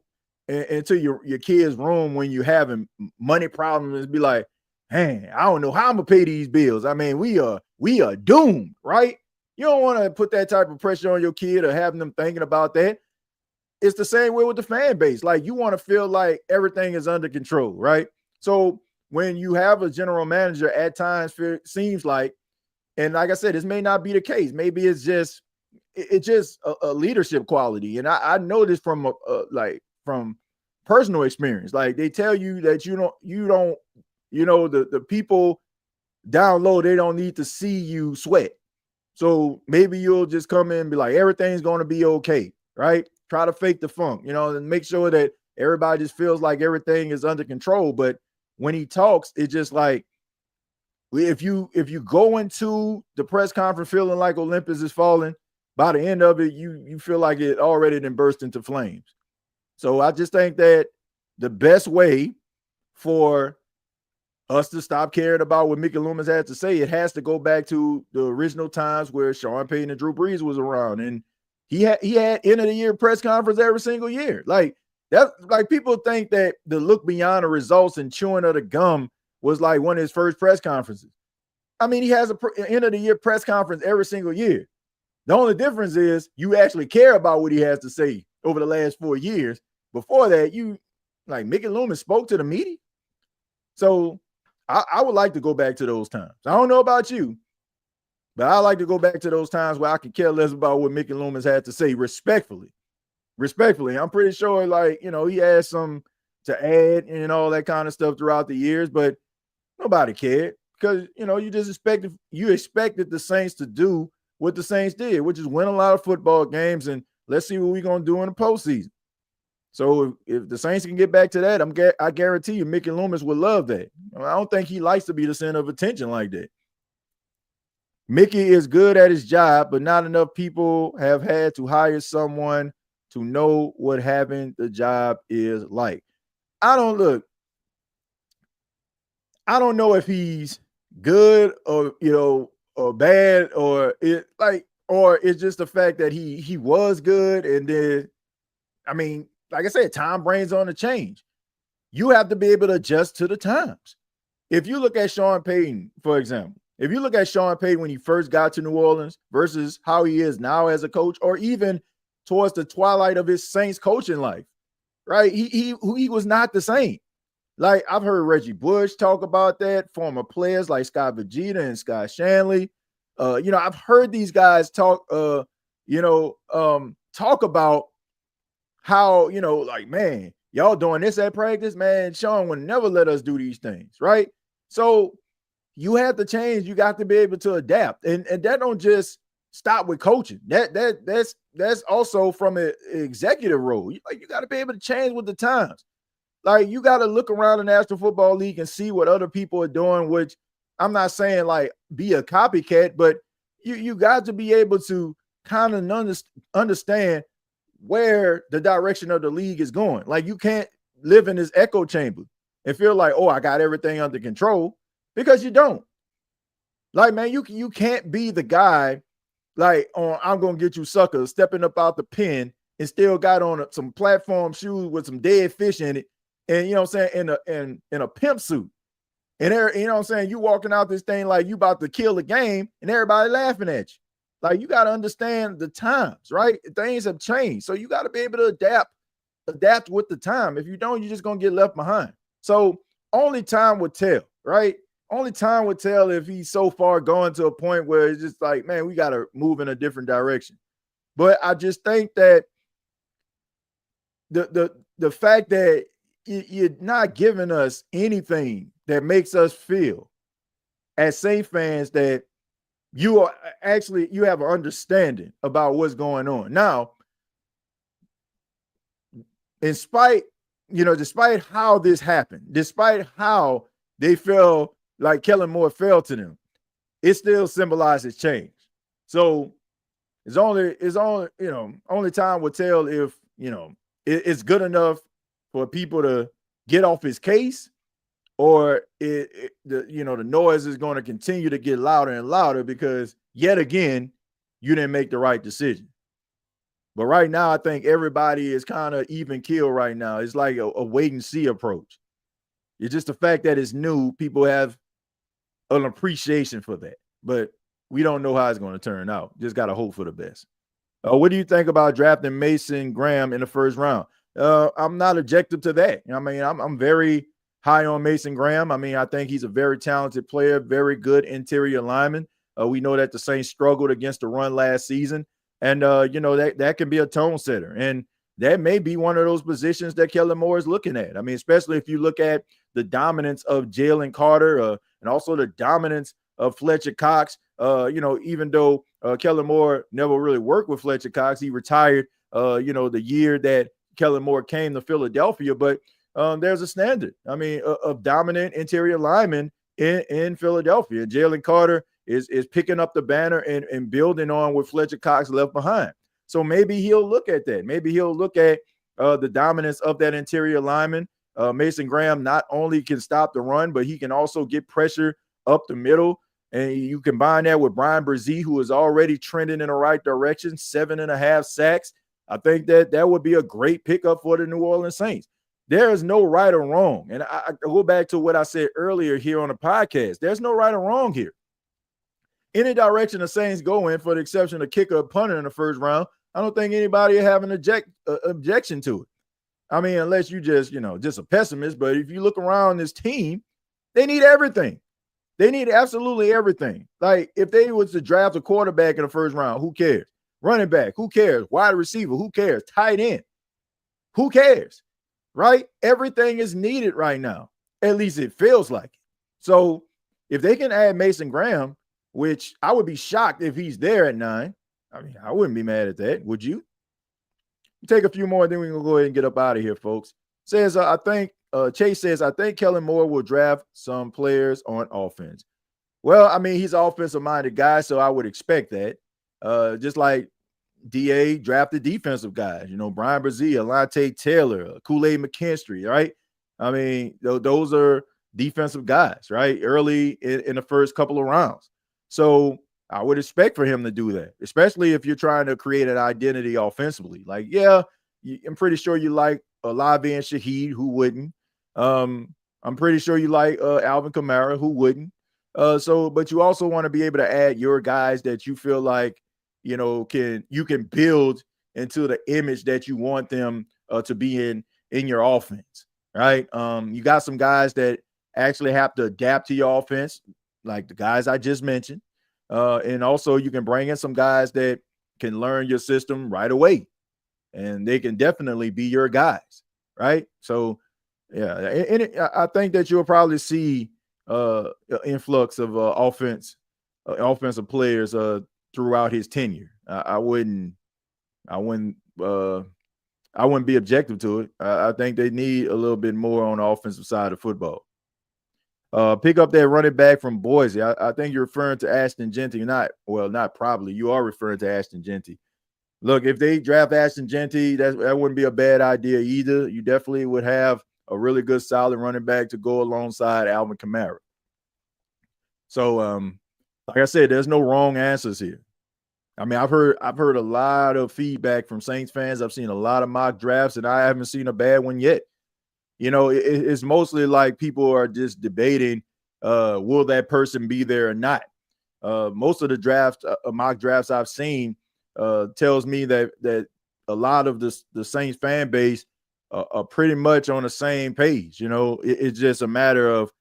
into your kid's room when you're having money problems and be like, man, I don't know how I'm gonna pay these bills. I mean, we are doomed, right? You don't want to put that type of pressure on your kid or having them thinking about that. It's the same way with the fan base. Like you want to feel like everything is under control, right? So when you have a general manager at times seems like, and like I said, this may not be the case. Maybe it's just a leadership quality. And I know this from from personal experience. Like they tell you that the people down low, they don't need to see you sweat. So maybe you'll just come in and be like, everything's going to be okay, right? Try to fake the funk, and make sure that everybody just feels like everything is under control. But when he talks, it's just like, if you go into the press conference feeling like Olympus is falling, by the end of it, you feel like it already then burst into flames. So I just think that the best way for us to stop caring about what Mickey Loomis had to say, it has to go back to the original times where Sean Payton and Drew Brees was around, and he had end of the year press conference every single year. Like that, like people think that the look beyond the results and chewing of the gum was like one of his first press conferences. I mean, he has a end of the year press conference every single year. The only difference is you actually care about what he has to say over the last 4 years. Before that, Mickey Loomis spoke to the media. So I would like to go back to those times. I don't know about you, but I like to go back to those times where I could care less about what Mickey Loomis had to say respectfully. I'm pretty sure he had some to add and all that kind of stuff throughout the years, but nobody cared because, you just expected the Saints to do what the Saints did, which is win a lot of football games, and let's see what we're going to do in the postseason. So if the Saints can get back to that, I guarantee you Mickey Loomis would love that. I don't think he likes to be the center of attention like that. Mickey is good at his job, but not enough people have had to hire someone to know what having the job is like. I don't know if he's good or bad or it's just the fact that he was good, and then like I said, time brings on the change. You have to be able to adjust to the times. If you look at Sean Payton, for example, when he first got to New Orleans versus how he is now as a coach, or even towards the twilight of his Saints coaching life, right? He was not the same. Like I've heard Reggie Bush talk about that, former players like Scott Vegeta and Scott Shanley. I've heard these guys talk about how, man, y'all doing this at practice, man. Sean would never let us do these things, right? So you have to change. You got to be able to adapt, and that don't just stop with coaching. That's also from an executive role. You got to be able to change with the times. Like you got to look around the National Football League and see what other people are doing. Which I'm not saying like be a copycat, but you got to be able to kind of understand where the direction of the league is going. Like you can't live in this echo chamber and feel like, oh, I got everything under control, because you don't. Like, man, you can't be the guy like on I'm gonna get you sucker stepping up out the pen and still got on some platform shoes with some dead fish in it, and in a pimp suit. And there, you walking out this thing like you about to kill the game and everybody laughing at you. Like you got to understand the times, right? Things have changed. So you got to be able to adapt with the time. If you don't, you're just going to get left behind. So only time would tell, right? Only time would tell if he's so far gone to a point where it's just like, man, we got to move in a different direction. But I just think that the fact that you're not giving us anything that makes us feel as Saint fans that you have an understanding about what's going on. Now, despite how this happened, despite how they feel like Kellen Moore fell to them, it still symbolizes change. So only time will tell if it's good enough for people to get off his case, or the noise is going to continue to get louder and louder because yet again, you didn't make the right decision. But right now, I think everybody is kind of even keel right now. It's like a wait and see approach. It's just the fact that it's new. People have an appreciation for that, but we don't know how it's going to turn out. Just got to hope for the best. What do you think about drafting Mason Graham in the first round? I'm not objective to that. I mean, I'm very high on Mason Graham. I mean, I think he's a very talented player, very good interior lineman. We know that the Saints struggled against the run last season, and that can be a tone setter, and that may be one of those positions that Kellen Moore is looking at. I mean, especially if you look at the dominance of Jalen Carter and also the dominance of Fletcher Cox. Even though Kellen Moore never really worked with Fletcher Cox, he retired, the year that Kellen Moore came to Philadelphia. But there's a standard, of dominant interior linemen in Philadelphia. Jalen Carter is picking up the banner and building on what Fletcher Cox left behind. So maybe he'll look at that. Maybe he'll look at the dominance of that interior lineman. Mason Graham not only can stop the run, but he can also get pressure up the middle. And you combine that with Brian Brzee, who is already trending in the right direction, 7.5 sacks. I think that would be a great pickup for the New Orleans Saints. There is no right or wrong. And I go back to what I said earlier here on the podcast. There's no right or wrong here. Any direction the Saints go in, for the exception of kicker or punter in the first round, I don't think anybody will have an objection to it. I mean, unless you just a pessimist. But if you look around this team, they need everything. They need absolutely everything. Like, if they was to draft a quarterback in the first round, who cares? Running back, who cares? Wide receiver, who cares? Tight end, who cares? Right? Everything is needed right now. At least it feels like it. So if they can add Mason Graham, which I would be shocked if he's there at 9. I mean, I wouldn't be mad at that. Would you? Take a few more, then we can go ahead and get up out of here, folks. Says, Chase says, I think Kellen Moore will draft some players on offense. Well, I mean, he's an offensive-minded guy, so I would expect that. Just like DA drafted defensive guys, Brian Brzee, Alontae Taylor, Kool-Aid McKinstry, right? I mean, those are defensive guys, right? Early in the first couple of rounds. So I would expect for him to do that, especially if you're trying to create an identity offensively. Like, yeah, I'm pretty sure you like Olave and Shaheed, who wouldn't. I'm pretty sure you like Alvin Kamara, who wouldn't. But you also want to be able to add your guys that you feel like, you can build into the image that you want them to be in your offense, right? You got some guys that actually have to adapt to your offense, like the guys I just mentioned. And also you can bring in some guys that can learn your system right away, and they can definitely be your guys, right? So, yeah, and I think that you'll probably see influx of offensive players throughout his tenure. I wouldn't be objective to it. I think they need a little bit more on the offensive side of football. Pick up that running back from Boise. I think you're referring to Ashton Jeanty. Not probably. You are referring to Ashton Jeanty. Look, if they draft Ashton Jeanty, that wouldn't be a bad idea either. You definitely would have a really good, solid running back to go alongside Alvin Kamara. So, like I said, there's no wrong answers here. I mean, I've heard a lot of feedback from Saints fans. I've seen a lot of mock drafts, and I haven't seen a bad one yet. It's mostly like people are just debating, will that person be there or not? Most of the mock drafts I've seen tells me that a lot of the Saints fan base are pretty much on the same page. It's just a matter of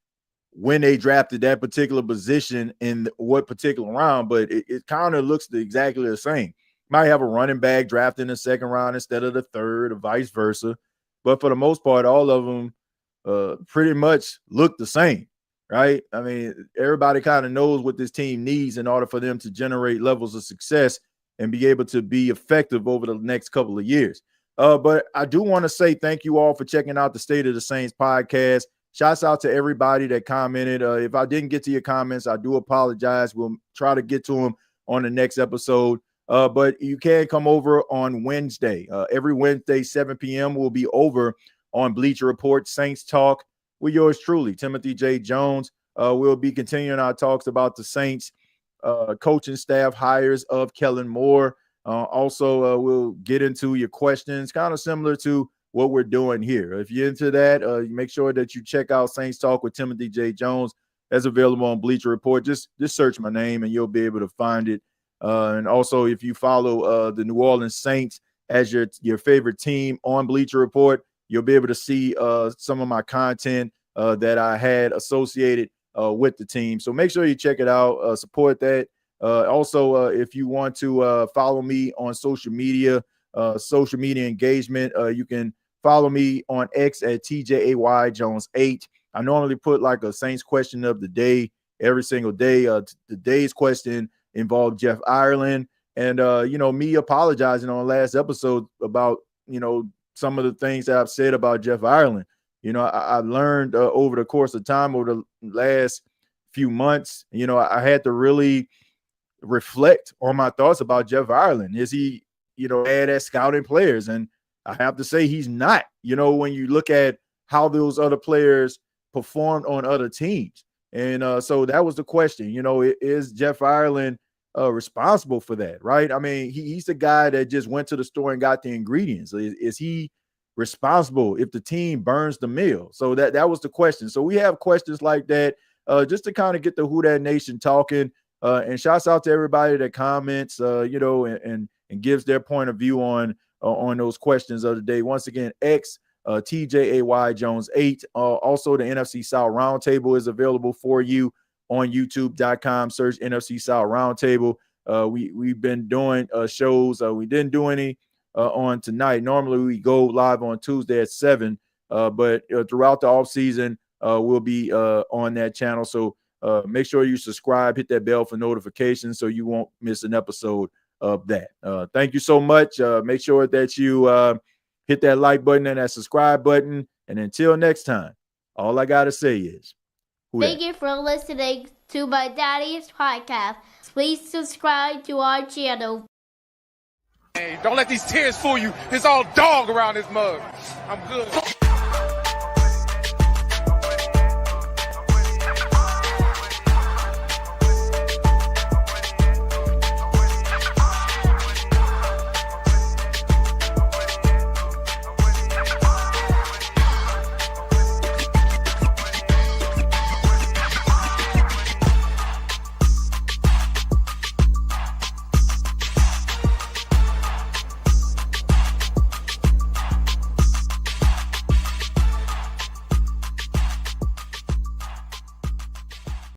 when they drafted that particular position in what particular round, but it kind of looks exactly the same. Might have a running back drafted in the second round instead of the third, or vice versa. But for the most part, all of them pretty much look the same, right? I mean, everybody kind of knows what this team needs in order for them to generate levels of success and be able to be effective over the next couple of years. But I do want to say thank you all for checking out the State of the Saints podcast. Shouts out to everybody that commented. If I didn't get to your comments, I do apologize. We'll try to get to them on the next episode. But you can come over on Wednesday. Every Wednesday, 7 p.m. we'll be over on Bleacher Report, Saints Talk, with yours truly, Timothy J. Jones. We'll be continuing our talks about the Saints coaching staff hires of Kellen Moore. Also, we'll get into your questions, kind of similar to what we're doing here. If you're into that, make sure that you check out Saints Talk with Timothy J. Jones. That's available on Bleacher Report. Just search my name and you'll be able to find it. And also, if you follow the New Orleans Saints as your favorite team on Bleacher Report, you'll be able to see some of my content that I had associated with the team. So make sure you check it out, support that. Also, if you want to follow me on social media engagement, you can follow me on X at TJAY Jones 8. I normally put like a Saints question of the day every single day. Today's question involved Jeff Ireland, and me apologizing on the last episode about some of the things that I've said about Jeff Ireland. I learned over the course of time, over the last few months, I had to really reflect on my thoughts about Jeff Ireland. Is he, bad at scouting players? And I have to say he's not. When you look at how those other players performed on other teams. And so that was the question. Is Jeff Ireland responsible for that, right? I mean, he's the guy that just went to the store and got the ingredients. Is he responsible if the team burns the meal? So that was the question. So we have questions like that just to kind of get the Who Dat Nation talking. And shouts out to everybody that comments, and gives their point of view on those questions of the day. Once again, X TJAY Jones 8. Also, the NFC South Roundtable is available for you on YouTube.com. Search NFC South Roundtable. We've been doing shows. We didn't do any on tonight. Normally, we go live on Tuesday at 7. But throughout the offseason, we'll be on that channel. So make sure you subscribe, hit that bell for notifications so you won't miss an episode of that. Thank you so much. Make sure that you hit that like button and that subscribe button. And until next time, all I got to say is, thank you for listening to my daddy's podcast. Please subscribe to our channel. Hey, don't let these tears fool you. It's all dog around this mug. I'm good.